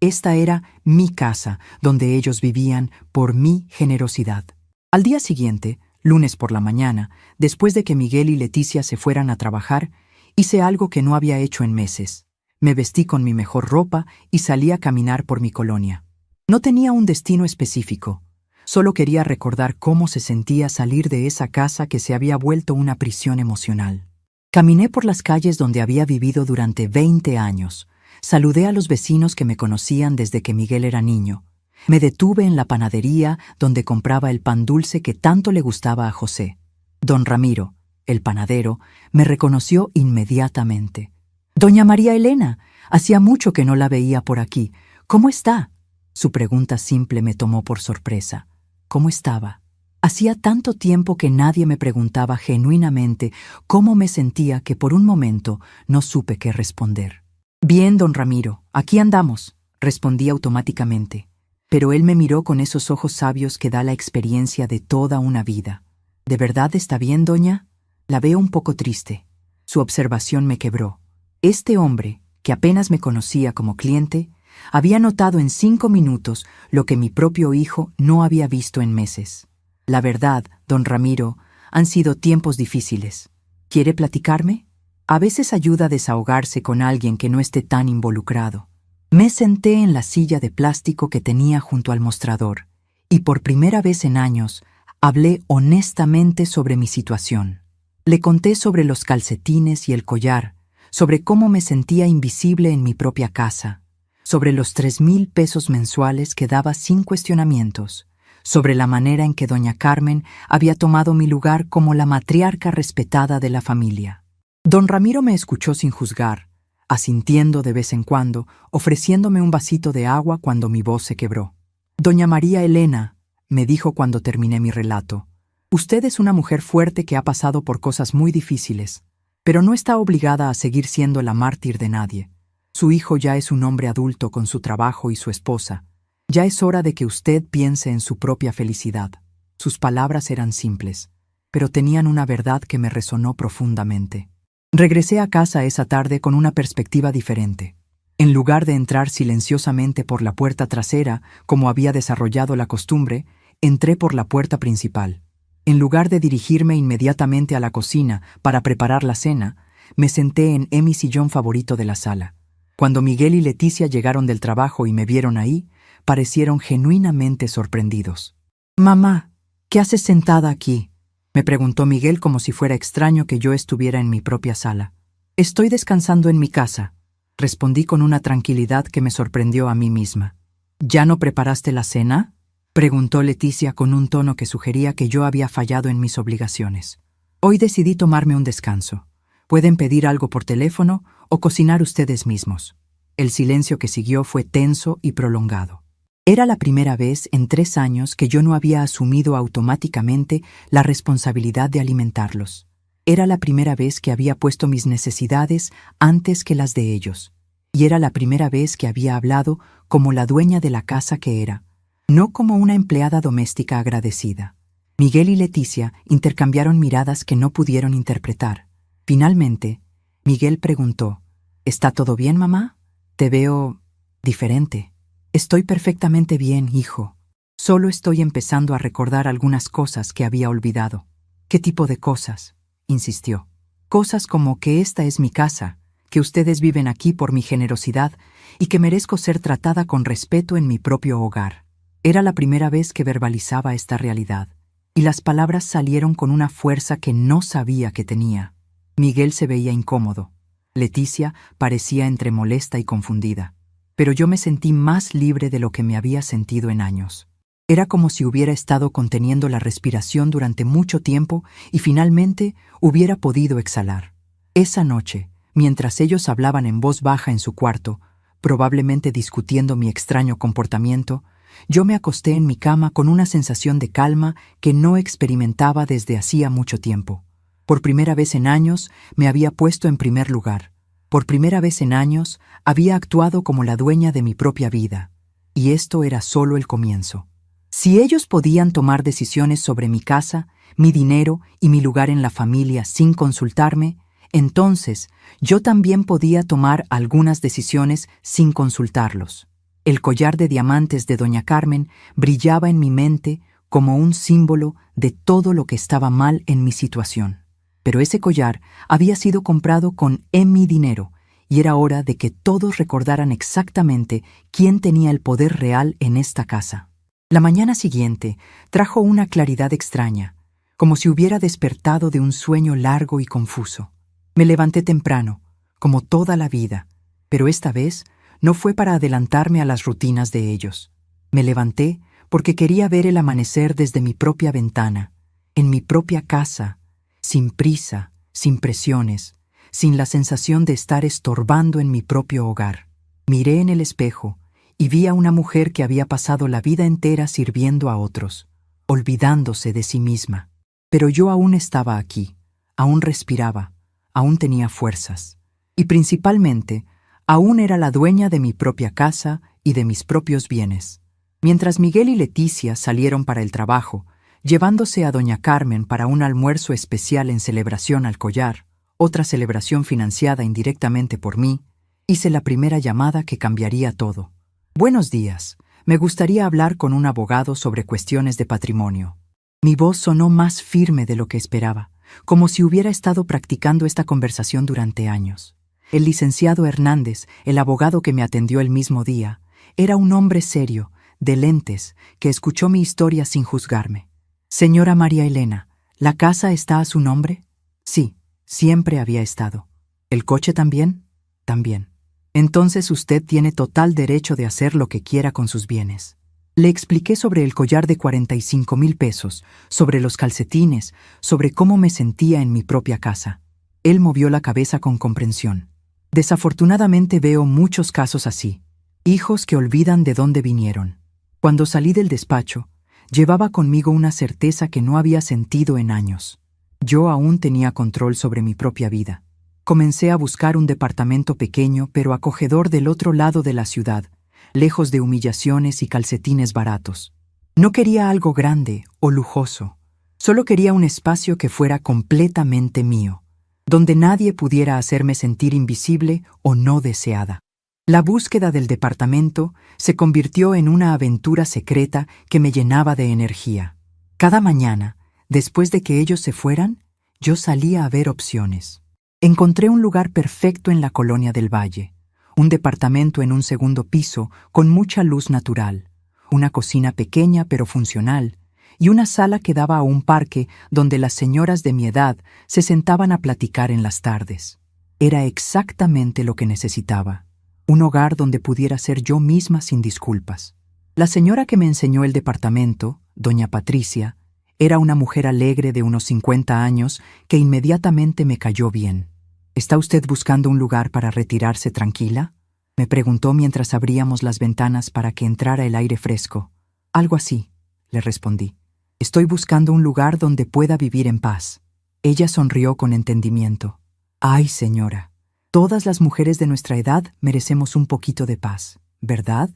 Esta era mi casa, donde ellos vivían por mi generosidad. Al día siguiente, lunes por la mañana, después de que Miguel y Leticia se fueran a trabajar, hice algo que no había hecho en meses. Me vestí con mi mejor ropa y salí a caminar por mi colonia. No tenía un destino específico. Solo quería recordar cómo se sentía salir de esa casa que se había vuelto una prisión emocional. Caminé por las calles donde había vivido durante 20 años. Saludé a los vecinos que me conocían desde que Miguel era niño. Me detuve en la panadería donde compraba el pan dulce que tanto le gustaba a José. Don Ramiro, el panadero, me reconoció inmediatamente. «Doña María Elena, hacía mucho que no la veía por aquí. ¿Cómo está?» Su pregunta simple me tomó por sorpresa. ¿Cómo estaba? Hacía tanto tiempo que nadie me preguntaba genuinamente cómo me sentía que por un momento no supe qué responder. «Bien, don Ramiro, aquí andamos», respondí automáticamente. Pero él me miró con esos ojos sabios que da la experiencia de toda una vida. «¿De verdad está bien, doña? La veo un poco triste». Su observación me quebró. Este hombre, que apenas me conocía como cliente, había notado en 5 minutos lo que mi propio hijo no había visto en meses. «La verdad, don Ramiro, han sido tiempos difíciles. ¿Quiere platicarme?» A veces ayuda a desahogarse con alguien que no esté tan involucrado. Me senté en la silla de plástico que tenía junto al mostrador y por primera vez en años hablé honestamente sobre mi situación. Le conté sobre los calcetines y el collar, sobre cómo me sentía invisible en mi propia casa, sobre los 3,000 pesos mensuales que daba sin cuestionamientos, sobre la manera en que doña Carmen había tomado mi lugar como la matriarca respetada de la familia. Don Ramiro me escuchó sin juzgar, asintiendo de vez en cuando, ofreciéndome un vasito de agua cuando mi voz se quebró. «Doña María Elena», me dijo cuando terminé mi relato, Usted es una mujer fuerte que ha pasado por cosas muy difíciles, pero no está obligada a seguir siendo la mártir de nadie. Su hijo ya es un hombre adulto con su trabajo y su esposa. Ya es hora de que usted piense en su propia felicidad. Sus palabras eran simples, pero tenían una verdad que me resonó profundamente. Regresé a casa esa tarde con una perspectiva diferente. En lugar de entrar silenciosamente por la puerta trasera, como había desarrollado la costumbre, entré por la puerta principal. En lugar de dirigirme inmediatamente a la cocina para preparar la cena, me senté en mi sillón favorito de la sala. Cuando Miguel y Leticia llegaron del trabajo y me vieron ahí, parecieron genuinamente sorprendidos. «Mamá, ¿qué haces sentada aquí?», me preguntó Miguel como si fuera extraño que yo estuviera en mi propia sala. «Estoy descansando en mi casa», respondí con una tranquilidad que me sorprendió a mí misma. «¿Ya no preparaste la cena?», preguntó Leticia con un tono que sugería que yo había fallado en mis obligaciones. «Hoy decidí tomarme un descanso. Pueden pedir algo por teléfono o cocinar ustedes mismos». El silencio que siguió fue tenso y prolongado. Era la primera vez en 3 años que yo no había asumido automáticamente la responsabilidad de alimentarlos. Era la primera vez que había puesto mis necesidades antes que las de ellos. Y era la primera vez que había hablado como la dueña de la casa que era, no como una empleada doméstica agradecida. Miguel y Leticia intercambiaron miradas que no pudieron interpretar. Finalmente, Miguel preguntó: «¿Está todo bien, mamá? Te veo diferente». «Estoy perfectamente bien, hijo. Solo estoy empezando a recordar algunas cosas que había olvidado». «¿Qué tipo de cosas?», insistió. «Cosas como que esta es mi casa, que ustedes viven aquí por mi generosidad y que merezco ser tratada con respeto en mi propio hogar». Era la primera vez que verbalizaba esta realidad, y las palabras salieron con una fuerza que no sabía que tenía. Miguel se veía incómodo. Leticia parecía entre molesta y confundida. Pero yo me sentí más libre de lo que me había sentido en años. Era como si hubiera estado conteniendo la respiración durante mucho tiempo y finalmente hubiera podido exhalar. Esa noche, mientras ellos hablaban en voz baja en su cuarto, probablemente discutiendo mi extraño comportamiento, yo me acosté en mi cama con una sensación de calma que no experimentaba desde hacía mucho tiempo. Por primera vez en años me había puesto en primer lugar. Por primera vez en años había actuado como la dueña de mi propia vida. Y esto era solo el comienzo. Si ellos podían tomar decisiones sobre mi casa, mi dinero y mi lugar en la familia sin consultarme, entonces yo también podía tomar algunas decisiones sin consultarlos. El collar de diamantes de doña Carmen brillaba en mi mente como un símbolo de todo lo que estaba mal en mi situación. Pero ese collar había sido comprado con mi dinero, y era hora de que todos recordaran exactamente quién tenía el poder real en esta casa. La mañana siguiente trajo una claridad extraña, como si hubiera despertado de un sueño largo y confuso. Me levanté temprano, como toda la vida, pero esta vez no fue para adelantarme a las rutinas de ellos. Me levanté porque quería ver el amanecer desde mi propia ventana, en mi propia casa, sin prisa, sin presiones, sin la sensación de estar estorbando en mi propio hogar. Miré en el espejo y vi a una mujer que había pasado la vida entera sirviendo a otros, olvidándose de sí misma. Pero yo aún estaba aquí, aún respiraba, aún tenía fuerzas. Y principalmente, aún era la dueña de mi propia casa y de mis propios bienes. Mientras Miguel y Leticia salieron para el trabajo, llevándose a doña Carmen para un almuerzo especial en celebración al collar, otra celebración financiada indirectamente por mí, hice la primera llamada que cambiaría todo. «Buenos días. Me gustaría hablar con un abogado sobre cuestiones de patrimonio». Mi voz sonó más firme de lo que esperaba, como si hubiera estado practicando esta conversación durante años. El licenciado Hernández, el abogado que me atendió el mismo día, era un hombre serio, de lentes, que escuchó mi historia sin juzgarme. «Señora María Elena, ¿la casa está a su nombre?» «Sí, siempre había estado». «¿El coche también?» «También». «Entonces usted tiene total derecho de hacer lo que quiera con sus bienes». Le expliqué sobre el collar de 45,000 pesos, sobre los calcetines, sobre cómo me sentía en mi propia casa. Él movió la cabeza con comprensión. «Desafortunadamente veo muchos casos así. Hijos que olvidan de dónde vinieron». Cuando salí del despacho, llevaba conmigo una certeza que no había sentido en años. Yo aún tenía control sobre mi propia vida. Comencé a buscar un departamento pequeño pero acogedor del otro lado de la ciudad, lejos de humillaciones y calcetines baratos. No quería algo grande o lujoso. Solo quería un espacio que fuera completamente mío, donde nadie pudiera hacerme sentir invisible o no deseada. La búsqueda del departamento se convirtió en una aventura secreta que me llenaba de energía. Cada mañana, después de que ellos se fueran, yo salía a ver opciones. Encontré un lugar perfecto en la colonia del Valle, un departamento en un segundo piso con mucha luz natural, una cocina pequeña pero funcional, y una sala que daba a un parque donde las señoras de mi edad se sentaban a platicar en las tardes. Era exactamente lo que necesitaba, un hogar donde pudiera ser yo misma sin disculpas. La señora que me enseñó el departamento, doña Patricia, era una mujer alegre de unos 50 años que inmediatamente me cayó bien. ¿Está usted buscando un lugar para retirarse tranquila?, me preguntó mientras abríamos las ventanas para que entrara el aire fresco. Algo así, le respondí. Estoy buscando un lugar donde pueda vivir en paz. Ella sonrió con entendimiento. Ay, señora, todas las mujeres de nuestra edad merecemos un poquito de paz, ¿verdad?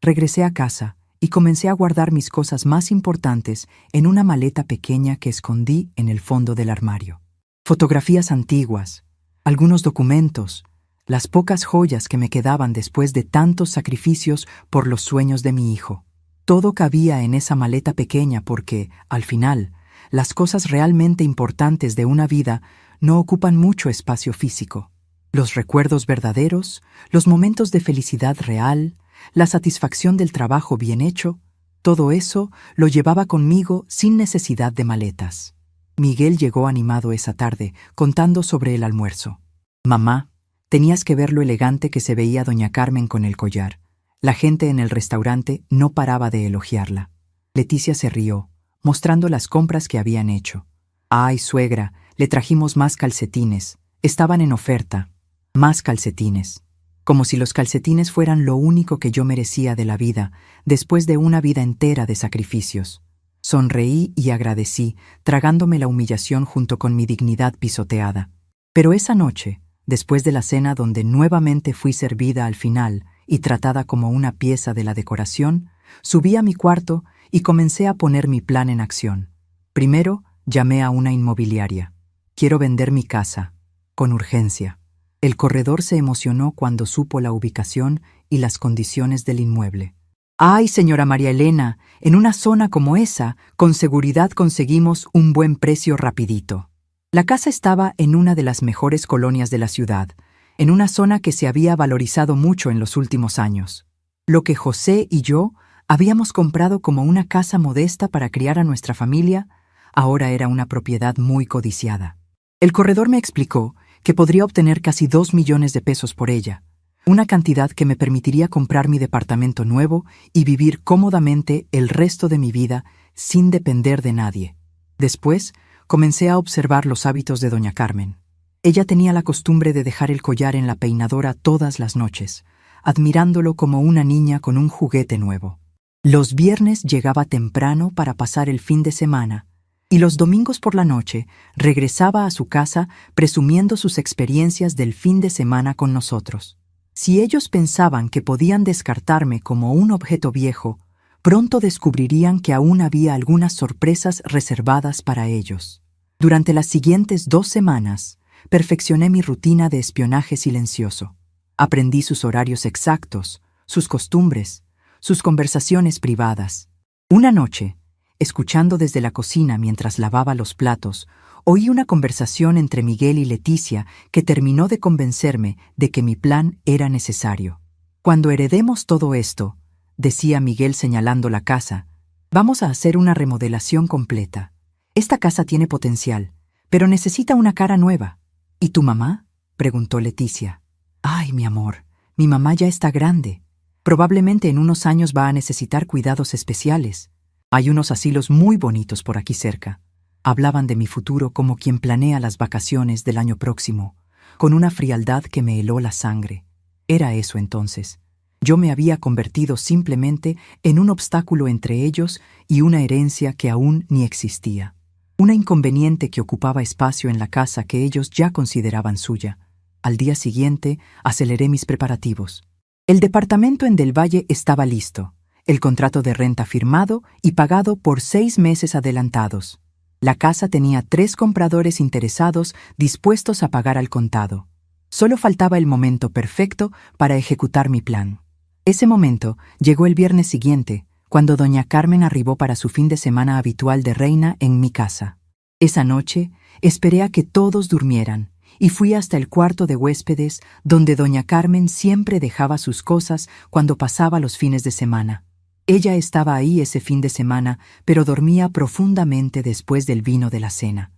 Regresé a casa y comencé a guardar mis cosas más importantes en una maleta pequeña que escondí en el fondo del armario. Fotografías antiguas, algunos documentos, las pocas joyas que me quedaban después de tantos sacrificios por los sueños de mi hijo. Todo cabía en esa maleta pequeña porque, al final, las cosas realmente importantes de una vida no ocupan mucho espacio físico. Los recuerdos verdaderos, los momentos de felicidad real, la satisfacción del trabajo bien hecho, todo eso lo llevaba conmigo sin necesidad de maletas. Miguel llegó animado esa tarde, contando sobre el almuerzo. Mamá, tenías que ver lo elegante que se veía doña Carmen con el collar. La gente en el restaurante no paraba de elogiarla. Leticia se rió, mostrando las compras que habían hecho. Ay, suegra, le trajimos más calcetines. Estaban en oferta. Más calcetines. Como si los calcetines fueran lo único que yo merecía de la vida, después de una vida entera de sacrificios. Sonreí y agradecí, tragándome la humillación junto con mi dignidad pisoteada. Pero esa noche, después de la cena donde nuevamente fui servida al final y tratada como una pieza de la decoración, subí a mi cuarto y comencé a poner mi plan en acción. Primero, llamé a una inmobiliaria. Quiero vender mi casa, con urgencia. El corredor se emocionó cuando supo la ubicación y las condiciones del inmueble. ¡Ay, señora María Elena! En una zona como esa, con seguridad conseguimos un buen precio rapidito. La casa estaba en una de las mejores colonias de la ciudad, en una zona que se había valorizado mucho en los últimos años. Lo que José y yo habíamos comprado como una casa modesta para criar a nuestra familia, ahora era una propiedad muy codiciada. El corredor me explicó que podría obtener casi 2 millones de pesos por ella, una cantidad que me permitiría comprar mi departamento nuevo y vivir cómodamente el resto de mi vida sin depender de nadie. Después, comencé a observar los hábitos de doña Carmen. Ella tenía la costumbre de dejar el collar en la peinadora todas las noches, admirándolo como una niña con un juguete nuevo. Los viernes llegaba temprano para pasar el fin de semana, y los domingos por la noche regresaba a su casa presumiendo sus experiencias del fin de semana con nosotros. Si ellos pensaban que podían descartarme como un objeto viejo, pronto descubrirían que aún había algunas sorpresas reservadas para ellos. Durante las siguientes 2 semanas, perfeccioné mi rutina de espionaje silencioso. Aprendí sus horarios exactos, sus costumbres, sus conversaciones privadas. Una noche, escuchando desde la cocina mientras lavaba los platos, oí una conversación entre Miguel y Leticia que terminó de convencerme de que mi plan era necesario. Cuando heredemos todo esto, decía Miguel señalando la casa, vamos a hacer una remodelación completa. Esta casa tiene potencial, pero necesita una cara nueva. ¿Y tu mamá?, preguntó Leticia. Ay, mi amor, mi mamá ya está grande. Probablemente en unos años va a necesitar cuidados especiales. Hay unos asilos muy bonitos por aquí cerca. Hablaban de mi futuro como quien planea las vacaciones del año próximo, con una frialdad que me heló la sangre. Era eso entonces. Yo me había convertido simplemente en un obstáculo entre ellos y una herencia que aún ni existía. Una inconveniente que ocupaba espacio en la casa que ellos ya consideraban suya. Al día siguiente, aceleré mis preparativos. El departamento en Del Valle estaba listo, el contrato de renta firmado y pagado por 6 meses adelantados. La casa tenía 3 compradores interesados dispuestos a pagar al contado. Solo faltaba el momento perfecto para ejecutar mi plan. Ese momento llegó el viernes siguiente, cuando doña Carmen arribó para su fin de semana habitual de reina en mi casa. Esa noche esperé a que todos durmieran y fui hasta el cuarto de huéspedes donde doña Carmen siempre dejaba sus cosas cuando pasaba los fines de semana. Ella estaba ahí ese fin de semana, pero dormía profundamente después del vino de la cena.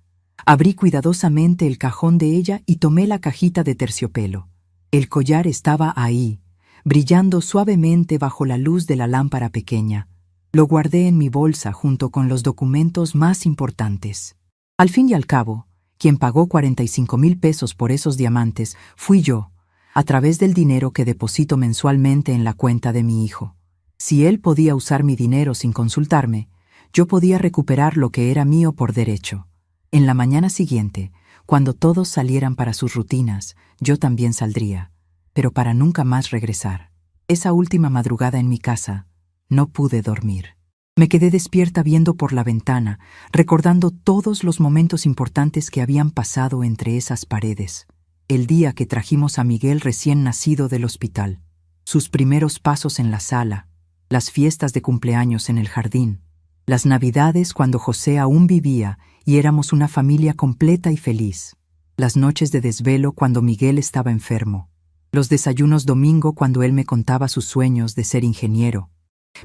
Abrí cuidadosamente el cajón de ella y tomé la cajita de terciopelo. El collar estaba ahí, brillando suavemente bajo la luz de la lámpara pequeña. Lo guardé en mi bolsa junto con los documentos más importantes. Al fin y al cabo, quien pagó 45,000 pesos por esos diamantes fui yo, a través del dinero que deposito mensualmente en la cuenta de mi hijo. Si él podía usar mi dinero sin consultarme, yo podía recuperar lo que era mío por derecho. En la mañana siguiente, cuando todos salieran para sus rutinas, yo también saldría, pero para nunca más regresar. Esa última madrugada en mi casa, no pude dormir. Me quedé despierta viendo por la ventana, recordando todos los momentos importantes que habían pasado entre esas paredes. El día que trajimos a Miguel recién nacido del hospital, sus primeros pasos en la sala, las fiestas de cumpleaños en el jardín, las navidades cuando José aún vivía y éramos una familia completa y feliz, las noches de desvelo cuando Miguel estaba enfermo, los desayunos domingo cuando él me contaba sus sueños de ser ingeniero.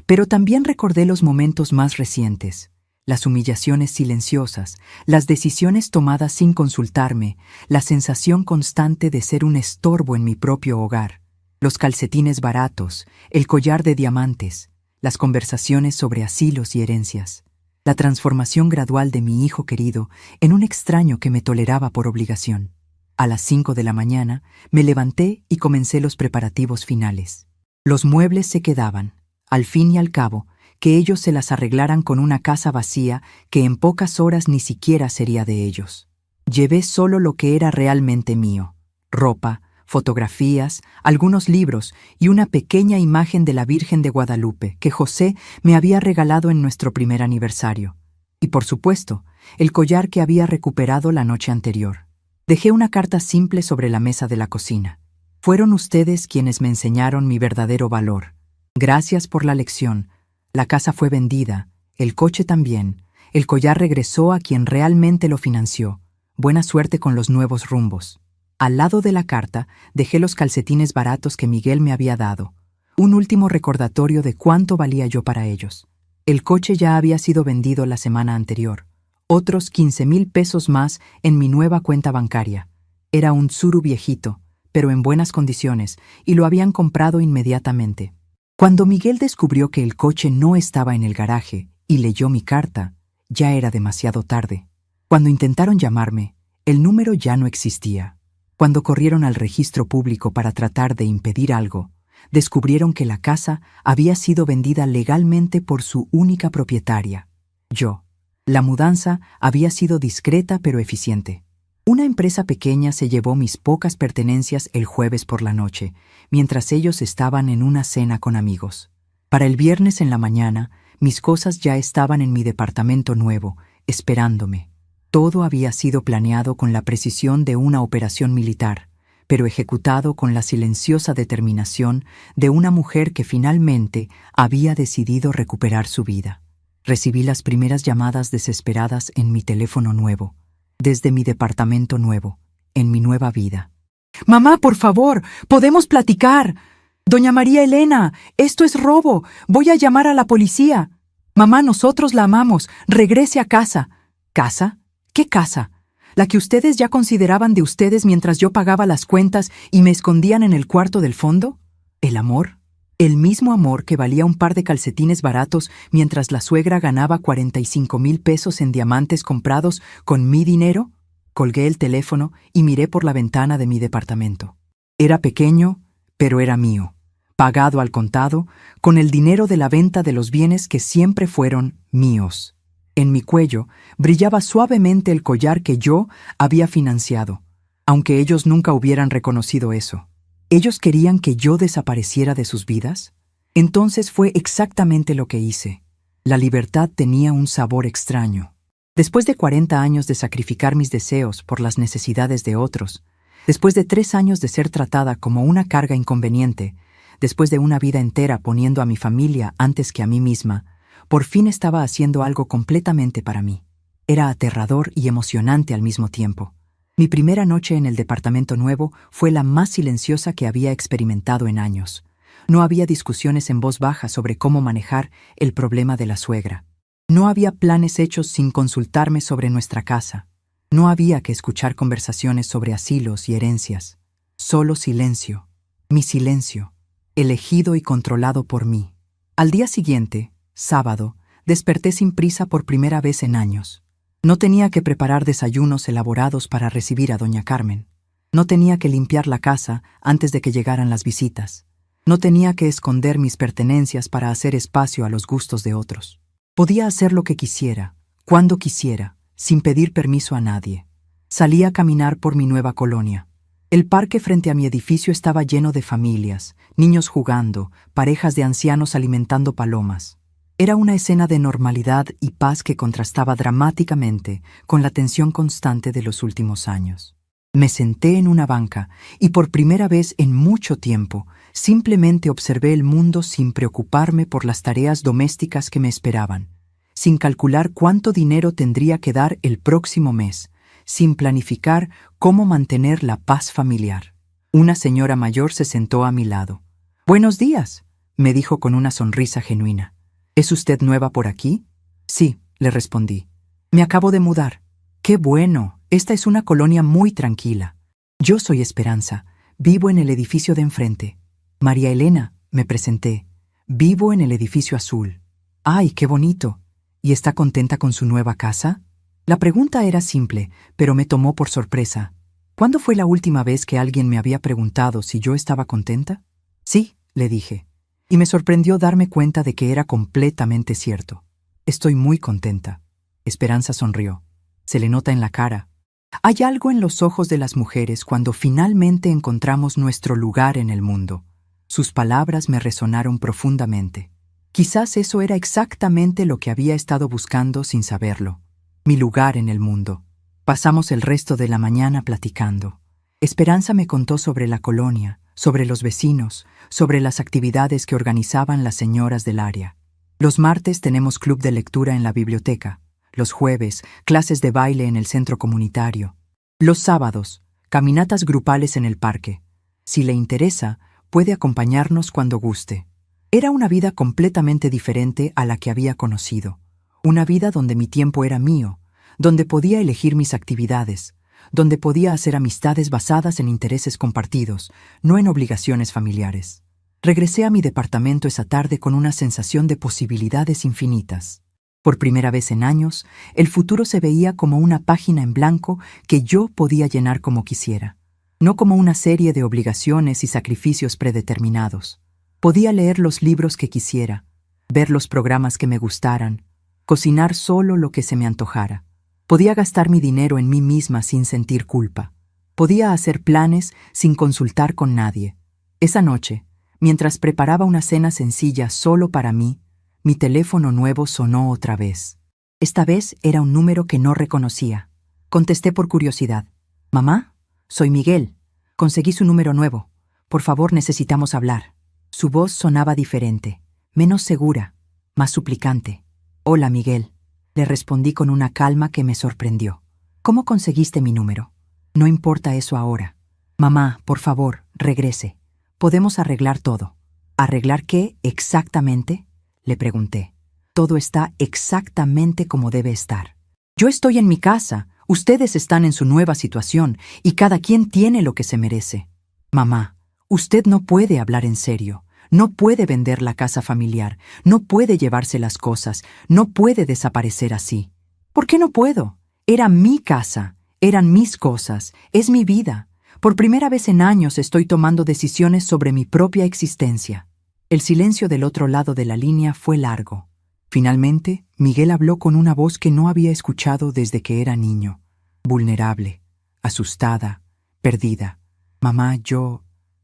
Pero también recordé los momentos más recientes, las humillaciones silenciosas, las decisiones tomadas sin consultarme, la sensación constante de ser un estorbo en mi propio hogar, los calcetines baratos, el collar de diamantes, las conversaciones sobre asilos y herencias, la transformación gradual de mi hijo querido en un extraño que me toleraba por obligación. A las 5 de la mañana me levanté y comencé los preparativos finales. Los muebles se quedaban. Al fin y al cabo, que ellos se las arreglaran con una casa vacía que en pocas horas ni siquiera sería de ellos. Llevé solo lo que era realmente mío: ropa, fotografías, algunos libros y una pequeña imagen de la Virgen de Guadalupe que José me había regalado en nuestro primer aniversario. Y por supuesto, el collar que había recuperado la noche anterior. Dejé una carta simple sobre la mesa de la cocina. Fueron ustedes quienes me enseñaron mi verdadero valor. Gracias por la lección. La casa fue vendida, el coche también. El collar regresó a quien realmente lo financió. Buena suerte con los nuevos rumbos. Al lado de la carta dejé los calcetines baratos que Miguel me había dado. Un último recordatorio de cuánto valía yo para ellos. El coche ya había sido vendido la semana anterior. Otros 15,000 pesos más en mi nueva cuenta bancaria. Era un Tsuru viejito, pero en buenas condiciones, y lo habían comprado inmediatamente. Cuando Miguel descubrió que el coche no estaba en el garaje y leyó mi carta, ya era demasiado tarde. Cuando intentaron llamarme, el número ya no existía. Cuando corrieron al registro público para tratar de impedir algo, descubrieron que la casa había sido vendida legalmente por su única propietaria, yo. La mudanza había sido discreta pero eficiente. Una empresa pequeña se llevó mis pocas pertenencias el jueves por la noche, mientras ellos estaban en una cena con amigos. Para el viernes en la mañana, mis cosas ya estaban en mi departamento nuevo, esperándome. Todo había sido planeado con la precisión de una operación militar, pero ejecutado con la silenciosa determinación de una mujer que finalmente había decidido recuperar su vida. Recibí las primeras llamadas desesperadas en mi teléfono nuevo, desde mi departamento nuevo, en mi nueva vida. «Mamá, por favor, podemos platicar. Doña María Elena, esto es robo. Voy a llamar a la policía. Mamá, nosotros la amamos. Regrese a casa». ¿Casa? ¿Qué casa? ¿La que ustedes ya consideraban de ustedes mientras yo pagaba las cuentas y me escondían en el cuarto del fondo? ¿El amor? ¿El mismo amor que valía un par de calcetines baratos mientras la suegra ganaba 45,000 pesos en diamantes comprados con mi dinero? Colgué el teléfono y miré por la ventana de mi departamento. Era pequeño, pero era mío. pagado al contado, con el dinero de la venta de los bienes que siempre fueron míos. En mi cuello brillaba suavemente el collar que yo había financiado, aunque ellos nunca hubieran reconocido eso. ¿Ellos querían que yo desapareciera de sus vidas? Entonces fue exactamente lo que hice. La libertad tenía un sabor extraño. Después de 40 años de sacrificar mis deseos por las necesidades de otros, después de 3 años de ser tratada como una carga inconveniente, después de una vida entera poniendo a mi familia antes que a mí misma, por fin estaba haciendo algo completamente para mí. Era aterrador y emocionante al mismo tiempo. Mi primera noche en el departamento nuevo fue la más silenciosa que había experimentado en años. No había discusiones en voz baja sobre cómo manejar el problema de la suegra. No había planes hechos sin consultarme sobre nuestra casa. No había que escuchar conversaciones sobre asilos y herencias. Solo silencio. Mi silencio, elegido y controlado por mí. Al día siguiente, sábado, desperté sin prisa por primera vez en años. No tenía que preparar desayunos elaborados para recibir a doña Carmen. No tenía que limpiar la casa antes de que llegaran las visitas. No tenía que esconder mis pertenencias para hacer espacio a los gustos de otros. Podía hacer lo que quisiera, cuando quisiera, sin pedir permiso a nadie. Salí a caminar por mi nueva colonia. El parque frente a mi edificio estaba lleno de familias, niños jugando, parejas de ancianos alimentando palomas. Era una escena de normalidad y paz que contrastaba dramáticamente con la tensión constante de los últimos años. Me senté en una banca y por primera vez en mucho tiempo simplemente observé el mundo sin preocuparme por las tareas domésticas que me esperaban, sin calcular cuánto dinero tendría que dar el próximo mes, sin planificar cómo mantener la paz familiar. Una señora mayor se sentó a mi lado. «Buenos días», me dijo con una sonrisa genuina. «¿Es usted nueva por aquí?» «Sí», le respondí. «Me acabo de mudar». «Qué bueno, esta es una colonia muy tranquila». «Yo soy Esperanza, vivo en el edificio de enfrente». «María Elena», me presenté. «Vivo en el edificio azul». «Ay, qué bonito. ¿Y está contenta con su nueva casa?» La pregunta era simple, pero me tomó por sorpresa. ¿Cuándo fue la última vez que alguien me había preguntado si yo estaba contenta? «Sí», le dije, y me sorprendió darme cuenta de que era completamente cierto. «Estoy muy contenta». Esperanza sonrió. Se le nota en la cara. Hay algo en los ojos de las mujeres cuando finalmente encontramos nuestro lugar en el mundo. Sus palabras me resonaron profundamente. Quizás eso era exactamente lo que había estado buscando sin saberlo. Mi lugar en el mundo. Pasamos el resto de la mañana platicando. Esperanza me contó sobre la colonia, sobre los vecinos, sobre las actividades que organizaban las señoras del área. Los martes tenemos club de lectura en la biblioteca. Los jueves, clases de baile en el centro comunitario. Los sábados, caminatas grupales en el parque. Si le interesa, puede acompañarnos cuando guste. Era una vida completamente diferente a la que había conocido. Una vida donde mi tiempo era mío, donde podía elegir mis actividades, donde podía hacer amistades basadas en intereses compartidos, no en obligaciones familiares. Regresé a mi departamento esa tarde con una sensación de posibilidades infinitas. Por primera vez en años, el futuro se veía como una página en blanco que yo podía llenar como quisiera, no como una serie de obligaciones y sacrificios predeterminados. Podía leer los libros que quisiera, ver los programas que me gustaran, cocinar solo lo que se me antojara. Podía gastar mi dinero en mí misma sin sentir culpa. Podía hacer planes sin consultar con nadie. Esa noche, mientras preparaba una cena sencilla solo para mí, mi teléfono nuevo sonó otra vez. Esta vez era un número que no reconocía. Contesté por curiosidad. «Mamá, soy Miguel. Conseguí su número nuevo. Por favor, necesitamos hablar». Su voz sonaba diferente, menos segura, más suplicante. «Hola, Miguel», le respondí con una calma que me sorprendió. «¿Cómo conseguiste mi número?» «No importa eso ahora. Mamá, por favor, regrese. Podemos arreglar todo». «¿Arreglar qué exactamente?», le pregunté. «Todo está exactamente como debe estar. Yo estoy en mi casa, ustedes están en su nueva situación y cada quien tiene lo que se merece. Mamá, usted no puede hablar en serio. No puede vender la casa familiar, no puede llevarse las cosas, no puede desaparecer así». «¿Por qué no puedo? Era mi casa, eran mis cosas, es mi vida. Por primera vez en años estoy tomando decisiones sobre mi propia existencia. El silencio del otro lado de la línea fue largo. Finalmente, Miguel habló con una voz que no había escuchado desde que era niño. Vulnerable, asustada, perdida. Mamá,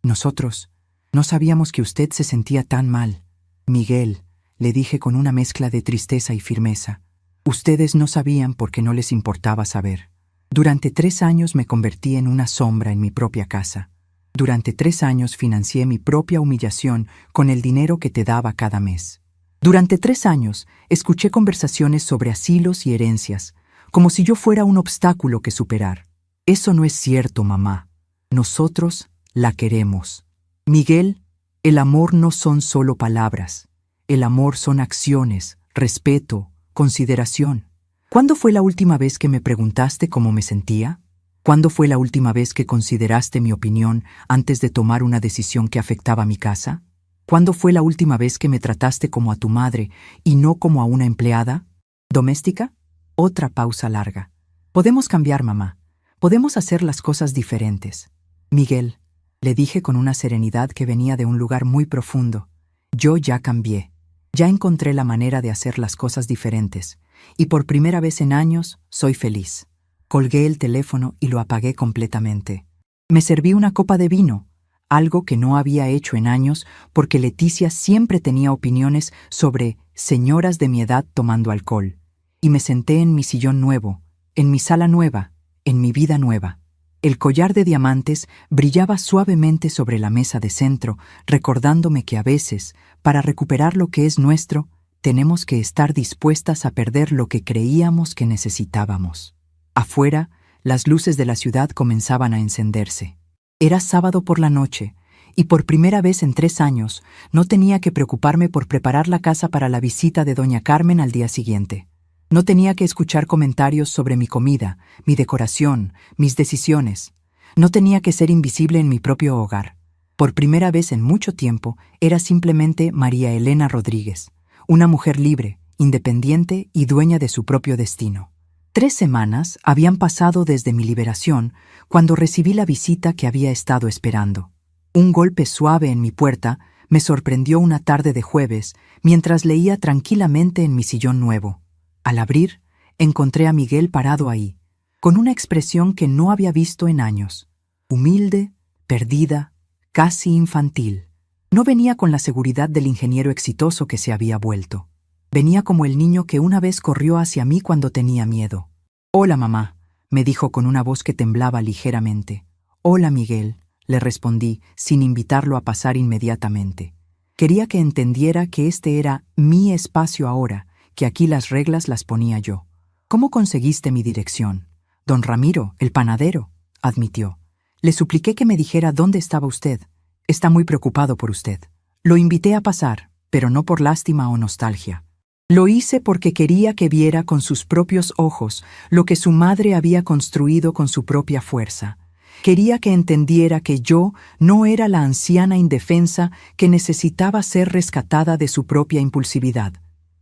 nosotros, no sabíamos que usted se sentía tan mal. Miguel, le dije con una mezcla de tristeza y firmeza. Ustedes no sabían porque no les importaba saber. Durante 3 años me convertí en una sombra en mi propia casa. Durante 3 años financié mi propia humillación con el dinero que te daba cada mes. Durante 3 años escuché conversaciones sobre asilos y herencias, como si yo fuera un obstáculo que superar. Eso no es cierto, mamá. Nosotros la queremos. Miguel, el amor no son solo palabras. El amor son acciones, respeto, consideración. ¿Cuándo fue la última vez que me preguntaste cómo me sentía? ¿Cuándo fue la última vez que consideraste mi opinión antes de tomar una decisión que afectaba mi casa? ¿Cuándo fue la última vez que me trataste como a tu madre y no como a una empleada? ¿Doméstica? Otra pausa larga. Podemos cambiar, mamá. Podemos hacer las cosas diferentes. Miguel, le dije con una serenidad que venía de un lugar muy profundo. Yo ya cambié. Ya encontré la manera de hacer las cosas diferentes. Y por primera vez en años, soy feliz. Colgué el teléfono y lo apagué completamente. Me serví una copa de vino, algo que no había hecho en años porque Leticia siempre tenía opiniones sobre señoras de mi edad tomando alcohol. Y me senté en mi sillón nuevo, en mi sala nueva, en mi vida nueva. El collar de diamantes brillaba suavemente sobre la mesa de centro, recordándome que a veces, para recuperar lo que es nuestro, tenemos que estar dispuestas a perder lo que creíamos que necesitábamos. Afuera, las luces de la ciudad comenzaban a encenderse. Era sábado por la noche, y por primera vez en 3 años no tenía que preocuparme por preparar la casa para la visita de doña Carmen al día siguiente. No tenía que escuchar comentarios sobre mi comida, mi decoración, mis decisiones. No tenía que ser invisible en mi propio hogar. Por primera vez en mucho tiempo, era simplemente María Elena Rodríguez, una mujer libre, independiente y dueña de su propio destino. 3 semanas habían pasado desde mi liberación cuando recibí la visita que había estado esperando. Un golpe suave en mi puerta me sorprendió una tarde de jueves mientras leía tranquilamente en mi sillón nuevo. Al abrir, encontré a Miguel parado ahí, con una expresión que no había visto en años. Humilde, perdida, casi infantil. No venía con la seguridad del ingeniero exitoso que se había vuelto. Venía como el niño que una vez corrió hacia mí cuando tenía miedo. «Hola, mamá», me dijo con una voz que temblaba ligeramente. «Hola, Miguel», le respondí, sin invitarlo a pasar inmediatamente. Quería que entendiera que este era mi espacio ahora, que aquí las reglas las ponía yo. «¿Cómo conseguiste mi dirección?» «Don Ramiro, el panadero», admitió. Le supliqué que me dijera dónde estaba usted. Está muy preocupado por usted. Lo invité a pasar, pero no por lástima o nostalgia. Lo hice porque quería que viera con sus propios ojos lo que su madre había construido con su propia fuerza. Quería que entendiera que yo no era la anciana indefensa que necesitaba ser rescatada de su propia impulsividad.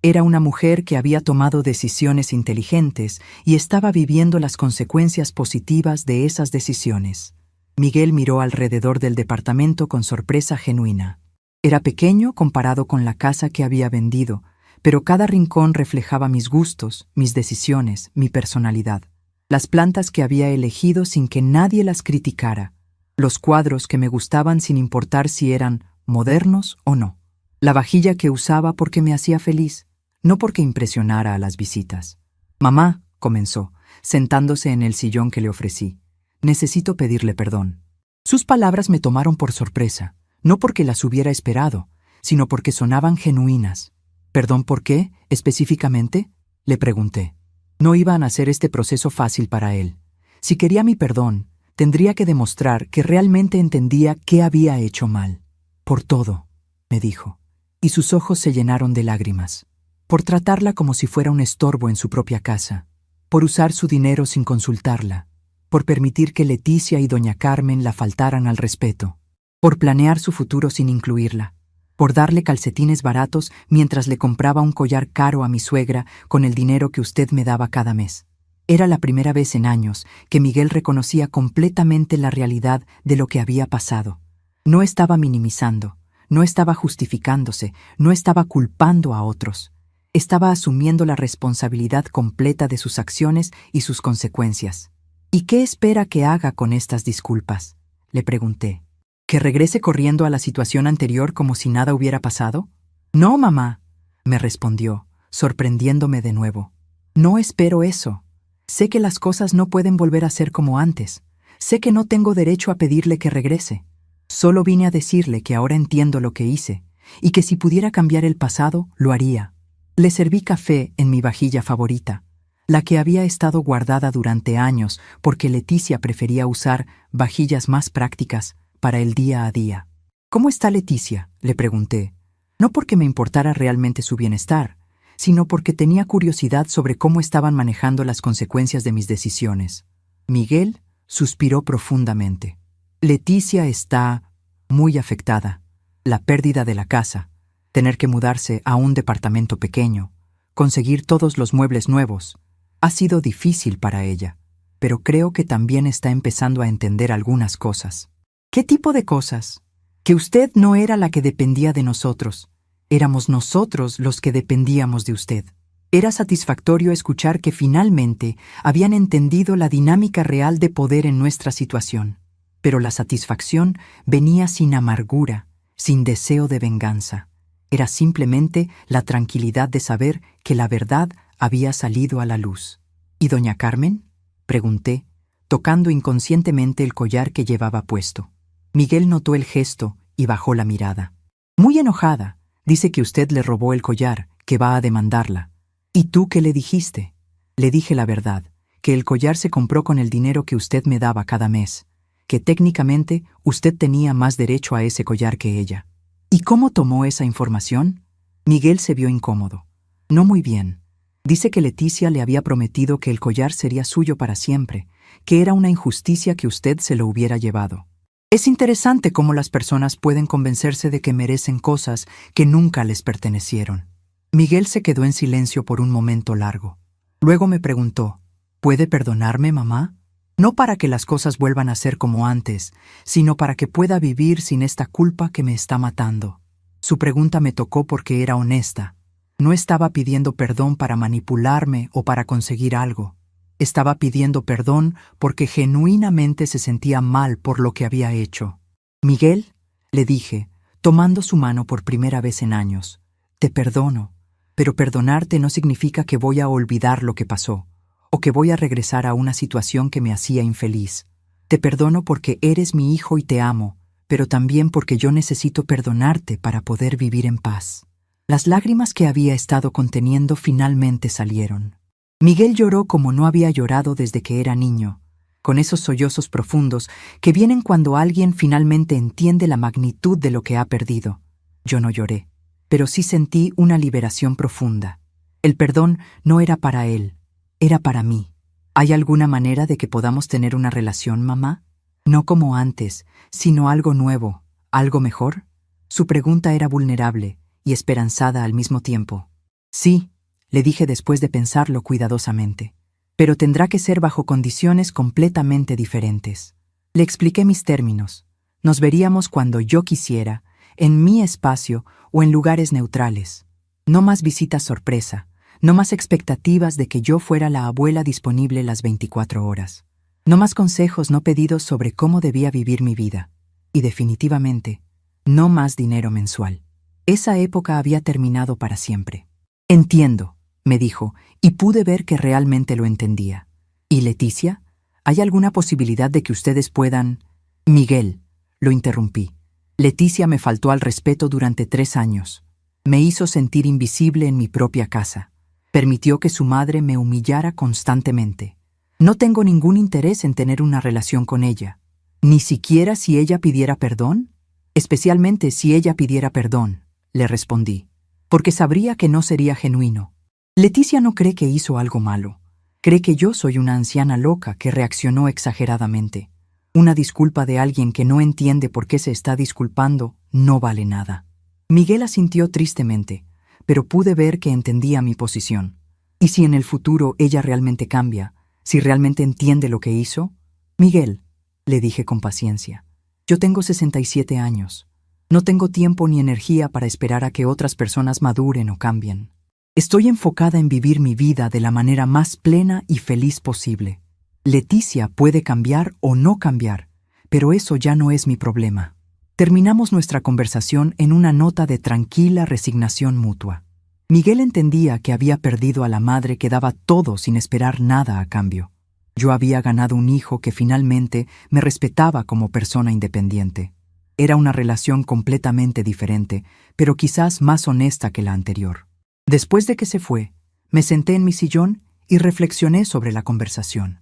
Era una mujer que había tomado decisiones inteligentes y estaba viviendo las consecuencias positivas de esas decisiones. Miguel miró alrededor del departamento con sorpresa genuina. Era pequeño comparado con la casa que había vendido, pero cada rincón reflejaba mis gustos, mis decisiones, mi personalidad. Las plantas que había elegido sin que nadie las criticara. Los cuadros que me gustaban sin importar si eran modernos o no. La vajilla que usaba porque me hacía feliz, no porque impresionara a las visitas. «Mamá», comenzó, sentándose en el sillón que le ofrecí, «necesito pedirle perdón». Sus palabras me tomaron por sorpresa, no porque las hubiera esperado, sino porque sonaban genuinas. «¿Perdón por qué, específicamente?», le pregunté. No iban a hacer este proceso fácil para él. Si quería mi perdón, tendría que demostrar que realmente entendía qué había hecho mal. «Por todo», me dijo, y sus ojos se llenaron de lágrimas. Por tratarla como si fuera un estorbo en su propia casa. Por usar su dinero sin consultarla. Por permitir que Leticia y doña Carmen la faltaran al respeto. Por planear su futuro sin incluirla. Por darle calcetines baratos mientras le compraba un collar caro a mi suegra con el dinero que usted me daba cada mes. Era la primera vez en años que Miguel reconocía completamente la realidad de lo que había pasado. No estaba minimizando, no estaba justificándose, no estaba culpando a otros. Estaba asumiendo la responsabilidad completa de sus acciones y sus consecuencias. ¿Y qué espera que haga con estas disculpas?, le pregunté. ¿Que regrese corriendo a la situación anterior como si nada hubiera pasado? No, mamá, me respondió, sorprendiéndome de nuevo. No espero eso. Sé que las cosas no pueden volver a ser como antes. Sé que no tengo derecho a pedirle que regrese. Solo vine a decirle que ahora entiendo lo que hice y que si pudiera cambiar el pasado, lo haría. Le serví café en mi vajilla favorita, la que había estado guardada durante años porque Leticia prefería usar vajillas más prácticas para el día a día. ¿Cómo está Leticia?, le pregunté. No porque me importara realmente su bienestar, sino porque tenía curiosidad sobre cómo estaban manejando las consecuencias de mis decisiones. Miguel suspiró profundamente. Leticia está muy afectada. La pérdida de la casa, tener que mudarse a un departamento pequeño, conseguir todos los muebles nuevos, ha sido difícil para ella, pero creo que también está empezando a entender algunas cosas. ¿Qué tipo de cosas? Que usted no era la que dependía de nosotros. Éramos nosotros los que dependíamos de usted. Era satisfactorio escuchar que finalmente habían entendido la dinámica real de poder en nuestra situación. Pero la satisfacción venía sin amargura, sin deseo de venganza. Era simplemente la tranquilidad de saber que la verdad había salido a la luz. ¿Y doña Carmen?, pregunté, tocando inconscientemente el collar que llevaba puesto. Miguel notó el gesto y bajó la mirada. Muy enojada. Dice que usted le robó el collar, que va a demandarla. ¿Y tú qué le dijiste? Le dije la verdad, que el collar se compró con el dinero que usted me daba cada mes, que técnicamente usted tenía más derecho a ese collar que ella. ¿Y cómo tomó esa información? Miguel se vio incómodo. No muy bien. Dice que Leticia le había prometido que el collar sería suyo para siempre, que era una injusticia que usted se lo hubiera llevado. Es interesante cómo las personas pueden convencerse de que merecen cosas que nunca les pertenecieron. Miguel se quedó en silencio por un momento largo. Luego me preguntó, ¿puede perdonarme, mamá? No para que las cosas vuelvan a ser como antes, sino para que pueda vivir sin esta culpa que me está matando. Su pregunta me tocó porque era honesta. No estaba pidiendo perdón para manipularme o para conseguir algo. Estaba pidiendo perdón porque genuinamente se sentía mal por lo que había hecho. Miguel, le dije, tomando su mano por primera vez en años, te perdono, pero perdonarte no significa que voy a olvidar lo que pasó, o que voy a regresar a una situación que me hacía infeliz. Te perdono porque eres mi hijo y te amo, pero también porque yo necesito perdonarte para poder vivir en paz. Las lágrimas que había estado conteniendo finalmente salieron. Miguel lloró como no había llorado desde que era niño, con esos sollozos profundos que vienen cuando alguien finalmente entiende la magnitud de lo que ha perdido. Yo no lloré, pero sí sentí una liberación profunda. El perdón no era para él, era para mí. ¿Hay alguna manera de que podamos tener una relación, mamá? No como antes, sino algo nuevo, algo mejor. Su pregunta era vulnerable y esperanzada al mismo tiempo. Sí, le dije después de pensarlo cuidadosamente, pero tendrá que ser bajo condiciones completamente diferentes. Le expliqué mis términos. Nos veríamos cuando yo quisiera, en mi espacio o en lugares neutrales. No más visitas sorpresa, no más expectativas de que yo fuera la abuela disponible las 24 horas. No más consejos no pedidos sobre cómo debía vivir mi vida. Y definitivamente, no más dinero mensual. Esa época había terminado para siempre. Entiendo, me dijo, y pude ver que realmente lo entendía. ¿Y Leticia? ¿Hay alguna posibilidad de que ustedes puedan...? Miguel, lo interrumpí. Leticia me faltó al respeto durante 3 años. Me hizo sentir invisible en mi propia casa. Permitió que su madre me humillara constantemente. No tengo ningún interés en tener una relación con ella. Ni siquiera si ella pidiera perdón. Especialmente si ella pidiera perdón, le respondí, porque sabría que no sería genuino. Leticia no cree que hizo algo malo. Cree que yo soy una anciana loca que reaccionó exageradamente. Una disculpa de alguien que no entiende por qué se está disculpando no vale nada. Miguel asintió tristemente, pero pude ver que entendía mi posición. Y si en el futuro ella realmente cambia, si realmente entiende lo que hizo. Miguel, le dije con paciencia, yo tengo 67 años. No tengo tiempo ni energía para esperar a que otras personas maduren o cambien. Estoy enfocada en vivir mi vida de la manera más plena y feliz posible. Leticia puede cambiar o no cambiar, pero eso ya no es mi problema. Terminamos nuestra conversación en una nota de tranquila resignación mutua. Miguel entendía que había perdido a la madre que daba todo sin esperar nada a cambio. Yo había ganado un hijo que finalmente me respetaba como persona independiente. Era una relación completamente diferente, pero quizás más honesta que la anterior. Después de que se fue, me senté en mi sillón y reflexioné sobre la conversación.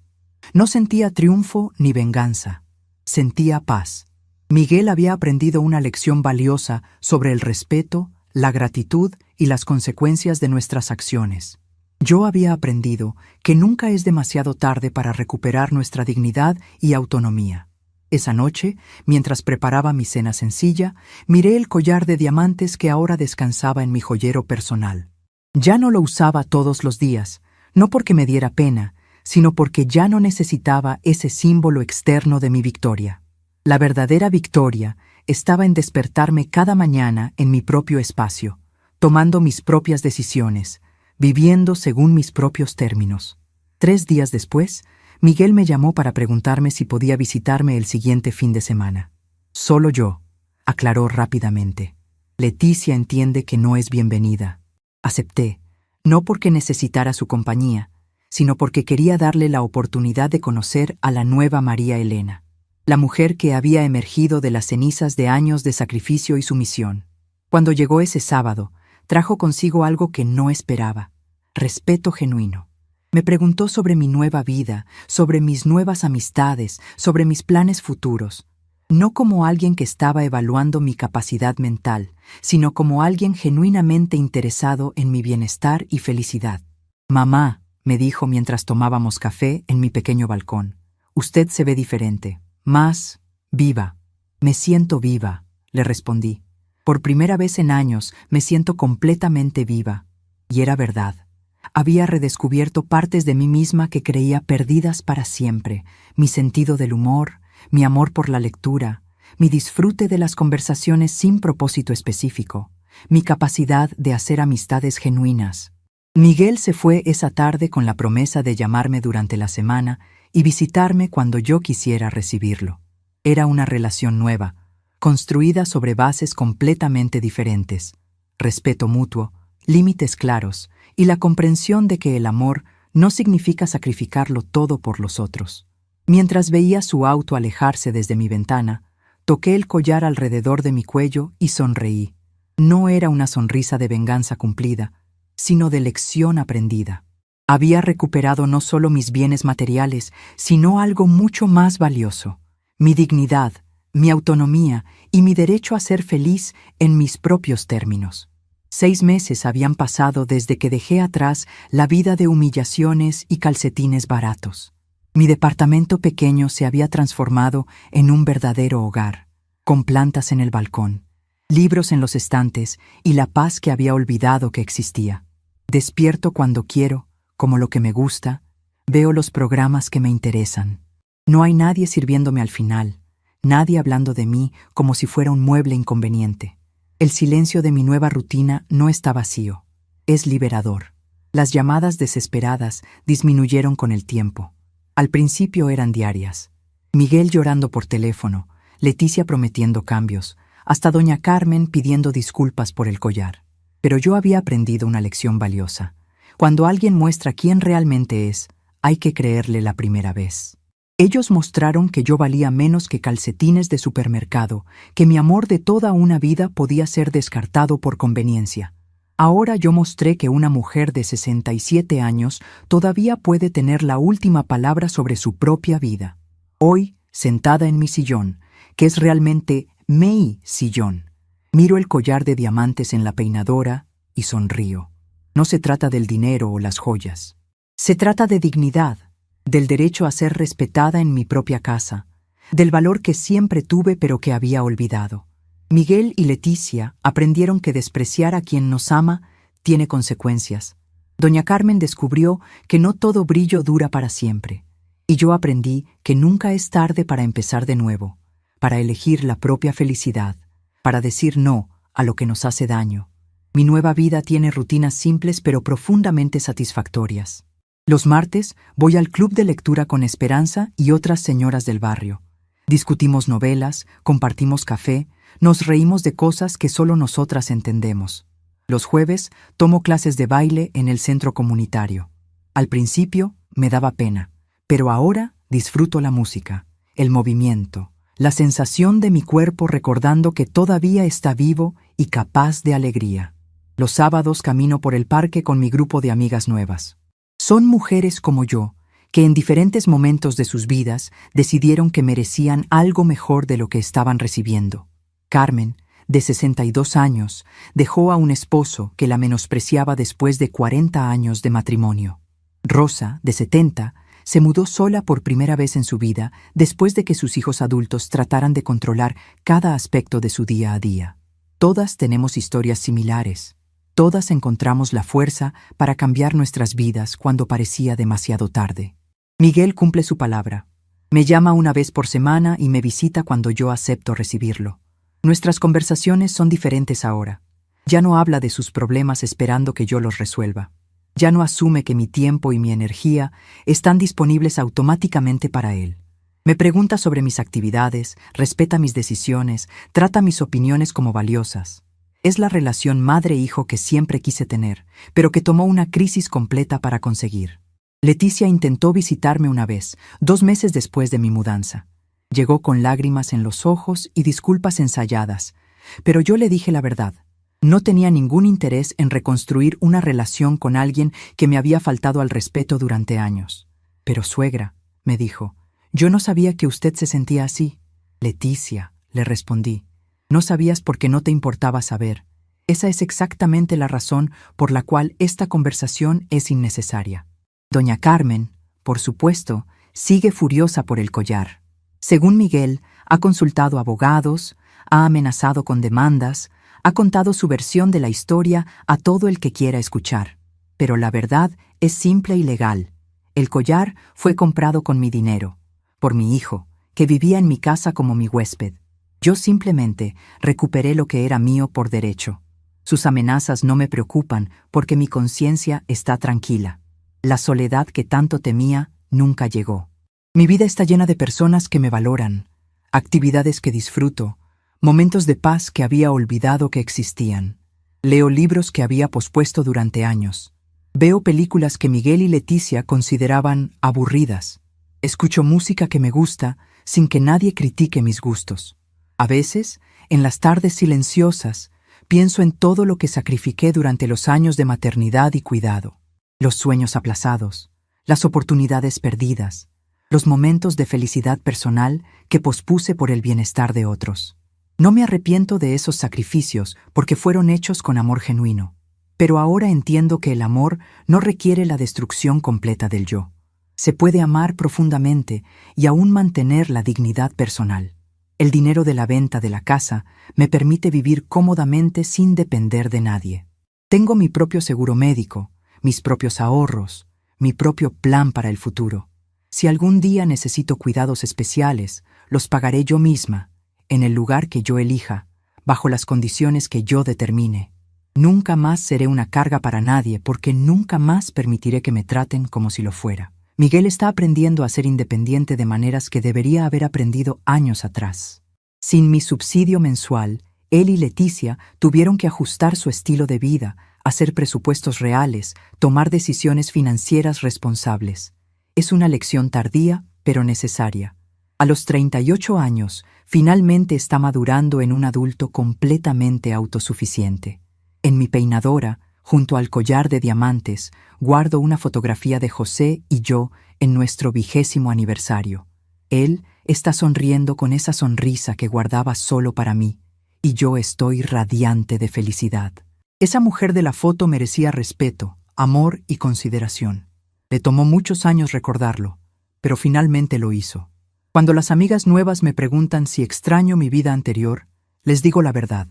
No sentía triunfo ni venganza, sentía paz. Miguel había aprendido una lección valiosa sobre el respeto, la gratitud y las consecuencias de nuestras acciones. Yo había aprendido que nunca es demasiado tarde para recuperar nuestra dignidad y autonomía. Esa noche, mientras preparaba mi cena sencilla, miré el collar de diamantes que ahora descansaba en mi joyero personal. Ya no lo usaba todos los días, no porque me diera pena, sino porque ya no necesitaba ese símbolo externo de mi victoria. La verdadera victoria estaba en despertarme cada mañana en mi propio espacio, tomando mis propias decisiones, viviendo según mis propios términos. 3 días después, Miguel me llamó para preguntarme si podía visitarme el siguiente fin de semana. Solo yo, aclaró rápidamente. Leticia entiende que no es bienvenida. Acepté, no porque necesitara su compañía, sino porque quería darle la oportunidad de conocer a la nueva María Elena, la mujer que había emergido de las cenizas de años de sacrificio y sumisión. Cuando llegó ese sábado, trajo consigo algo que no esperaba: respeto genuino. Me preguntó sobre mi nueva vida, sobre mis nuevas amistades, sobre mis planes futuros. No como alguien que estaba evaluando mi capacidad mental, sino como alguien genuinamente interesado en mi bienestar y felicidad. «Mamá», me dijo mientras tomábamos café en mi pequeño balcón, «usted se ve diferente, más viva». «Me siento viva», le respondí. «Por primera vez en años me siento completamente viva». Y era verdad. Había redescubierto partes de mí misma que creía perdidas para siempre: mi sentido del humor, mi amor por la lectura, mi disfrute de las conversaciones sin propósito específico, mi capacidad de hacer amistades genuinas. Miguel se fue esa tarde con la promesa de llamarme durante la semana y visitarme cuando yo quisiera recibirlo. Era una relación nueva, construida sobre bases completamente diferentes: respeto mutuo, límites claros y la comprensión de que el amor no significa sacrificarlo todo por los otros. Mientras veía su auto alejarse desde mi ventana, toqué el collar alrededor de mi cuello y sonreí. No era una sonrisa de venganza cumplida, sino de lección aprendida. Había recuperado no solo mis bienes materiales, sino algo mucho más valioso: mi dignidad, mi autonomía y mi derecho a ser feliz en mis propios términos. 6 meses habían pasado desde que dejé atrás la vida de humillaciones y calcetines baratos. Mi departamento pequeño se había transformado en un verdadero hogar, con plantas en el balcón, libros en los estantes y la paz que había olvidado que existía. Despierto cuando quiero, como lo que me gusta, veo los programas que me interesan. No hay nadie sirviéndome al final, nadie hablando de mí como si fuera un mueble inconveniente. El silencio de mi nueva rutina no está vacío, es liberador. Las llamadas desesperadas disminuyeron con el tiempo. Al principio eran diarias: Miguel llorando por teléfono, Leticia prometiendo cambios, hasta doña Carmen pidiendo disculpas por el collar. Pero yo había aprendido una lección valiosa: cuando alguien muestra quién realmente es, hay que creerle la primera vez. Ellos mostraron que yo valía menos que calcetines de supermercado, que mi amor de toda una vida podía ser descartado por conveniencia. Ahora yo mostré que una mujer de 67 años todavía puede tener la última palabra sobre su propia vida. Hoy, sentada en mi sillón, que es realmente mi sillón, miro el collar de diamantes en la peinadora y sonrío. No se trata del dinero o las joyas. Se trata de dignidad, del derecho a ser respetada en mi propia casa, del valor que siempre tuve pero que había olvidado. Miguel y Leticia aprendieron que despreciar a quien nos ama tiene consecuencias. Doña Carmen descubrió que no todo brillo dura para siempre, y yo aprendí que nunca es tarde para empezar de nuevo, para elegir la propia felicidad, para decir no a lo que nos hace daño. Mi nueva vida tiene rutinas simples pero profundamente satisfactorias. Los martes voy al club de lectura con Esperanza y otras señoras del barrio. Discutimos novelas, compartimos café, nos reímos de cosas que solo nosotras entendemos. Los jueves tomo clases de baile en el centro comunitario. Al principio me daba pena, pero ahora disfruto la música, el movimiento, la sensación de mi cuerpo recordando que todavía está vivo y capaz de alegría. Los sábados camino por el parque con mi grupo de amigas nuevas. Son mujeres como yo, que en diferentes momentos de sus vidas decidieron que merecían algo mejor de lo que estaban recibiendo. Carmen, de 62 años, dejó a un esposo que la menospreciaba después de 40 años de matrimonio. Rosa, de 70, se mudó sola por primera vez en su vida después de que sus hijos adultos trataran de controlar cada aspecto de su día a día. Todas tenemos historias similares. Todas encontramos la fuerza para cambiar nuestras vidas cuando parecía demasiado tarde. Miguel cumple su palabra. Me llama una vez por semana y me visita cuando yo acepto recibirlo. Nuestras conversaciones son diferentes ahora. Ya no habla de sus problemas esperando que yo los resuelva. Ya no asume que mi tiempo y mi energía están disponibles automáticamente para él. Me pregunta sobre mis actividades, respeta mis decisiones, trata mis opiniones como valiosas. Es la relación madre-hijo que siempre quise tener, pero que tomó una crisis completa para conseguir. Leticia intentó visitarme una vez, 2 meses después de mi mudanza. Llegó con lágrimas en los ojos y disculpas ensayadas, pero yo le dije la verdad. No tenía ningún interés en reconstruir una relación con alguien que me había faltado al respeto durante años. Pero suegra, me dijo, yo no sabía que usted se sentía así. Leticia, le respondí, no sabías porque no te importaba saber. Esa es exactamente la razón por la cual esta conversación es innecesaria. Doña Carmen, por supuesto, sigue furiosa por el collar. Según Miguel, ha consultado abogados, ha amenazado con demandas, ha contado su versión de la historia a todo el que quiera escuchar. Pero la verdad es simple y legal. El collar fue comprado con mi dinero, por mi hijo, que vivía en mi casa como mi huésped. Yo simplemente recuperé lo que era mío por derecho. Sus amenazas no me preocupan porque mi conciencia está tranquila. La soledad que tanto temía nunca llegó. Mi vida está llena de personas que me valoran, actividades que disfruto, momentos de paz que había olvidado que existían. Leo libros que había pospuesto durante años. Veo películas que Miguel y Leticia consideraban aburridas. Escucho música que me gusta sin que nadie critique mis gustos. A veces, en las tardes silenciosas, pienso en todo lo que sacrifiqué durante los años de maternidad y cuidado. Los sueños aplazados, las oportunidades perdidas, los momentos de felicidad personal que pospuse por el bienestar de otros. No me arrepiento de esos sacrificios porque fueron hechos con amor genuino. Pero ahora entiendo que el amor no requiere la destrucción completa del yo. Se puede amar profundamente y aún mantener la dignidad personal. El dinero de la venta de la casa me permite vivir cómodamente sin depender de nadie. Tengo mi propio seguro médico, mis propios ahorros, mi propio plan para el futuro. Si algún día necesito cuidados especiales, los pagaré yo misma, en el lugar que yo elija, bajo las condiciones que yo determine. Nunca más seré una carga para nadie porque nunca más permitiré que me traten como si lo fuera. Miguel está aprendiendo a ser independiente de maneras que debería haber aprendido años atrás. Sin mi subsidio mensual, él y Leticia tuvieron que ajustar su estilo de vida, hacer presupuestos reales, tomar decisiones financieras responsables. Es una lección tardía, pero necesaria. A los 38 años, finalmente está madurando en un adulto completamente autosuficiente. En mi peinadora, junto al collar de diamantes, guardo una fotografía de José y yo en nuestro 20º aniversario. Él está sonriendo con esa sonrisa que guardaba solo para mí, y yo estoy radiante de felicidad. Esa mujer de la foto merecía respeto, amor y consideración. Le tomó muchos años recordarlo, pero finalmente lo hizo. Cuando las amigas nuevas me preguntan si extraño mi vida anterior, les digo la verdad.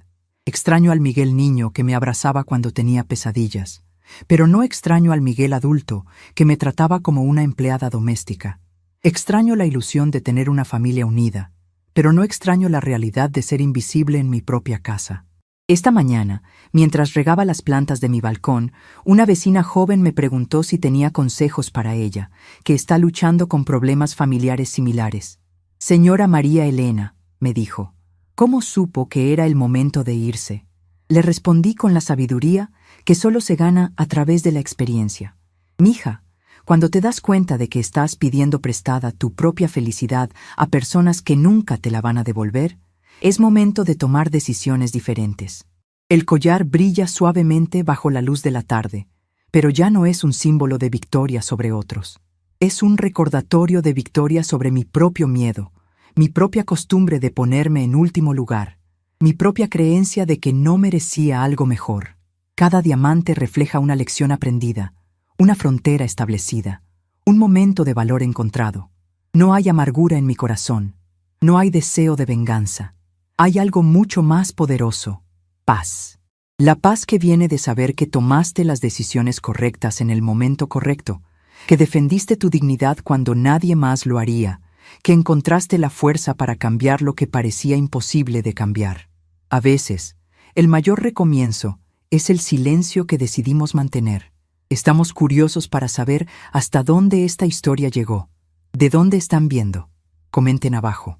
Extraño al Miguel niño que me abrazaba cuando tenía pesadillas, Pero no extraño al Miguel adulto, que me trataba como una empleada doméstica. Extraño la ilusión de tener una familia unida, pero no extraño la realidad de ser invisible en mi propia casa. Esta mañana, mientras regaba las plantas de mi balcón, una vecina joven me preguntó si tenía consejos para ella, que está luchando con problemas familiares similares. Señora María Elena, me dijo, ¿cómo supo que era el momento de irse? Le respondí con la sabiduría que solo se gana a través de la experiencia. Mija, cuando te das cuenta de que estás pidiendo prestada tu propia felicidad a personas que nunca te la van a devolver, es momento de tomar decisiones diferentes. El collar brilla suavemente bajo la luz de la tarde, pero ya no es un símbolo de victoria sobre otros. Es un recordatorio de victoria sobre mi propio miedo, mi propia costumbre de ponerme en último lugar, mi propia creencia de que no merecía algo mejor. Cada diamante refleja una lección aprendida, una frontera establecida, un momento de valor encontrado. No hay amargura en mi corazón, no hay deseo de venganza. Hay algo mucho más poderoso: paz. La paz que viene de saber que tomaste las decisiones correctas en el momento correcto, que defendiste tu dignidad cuando nadie más lo haría, que encontraste la fuerza para cambiar lo que parecía imposible de cambiar. A veces, el mayor recomienzo es el silencio que decidimos mantener. Estamos curiosos para saber hasta dónde esta historia llegó. ¿De dónde están viendo? Comenten abajo.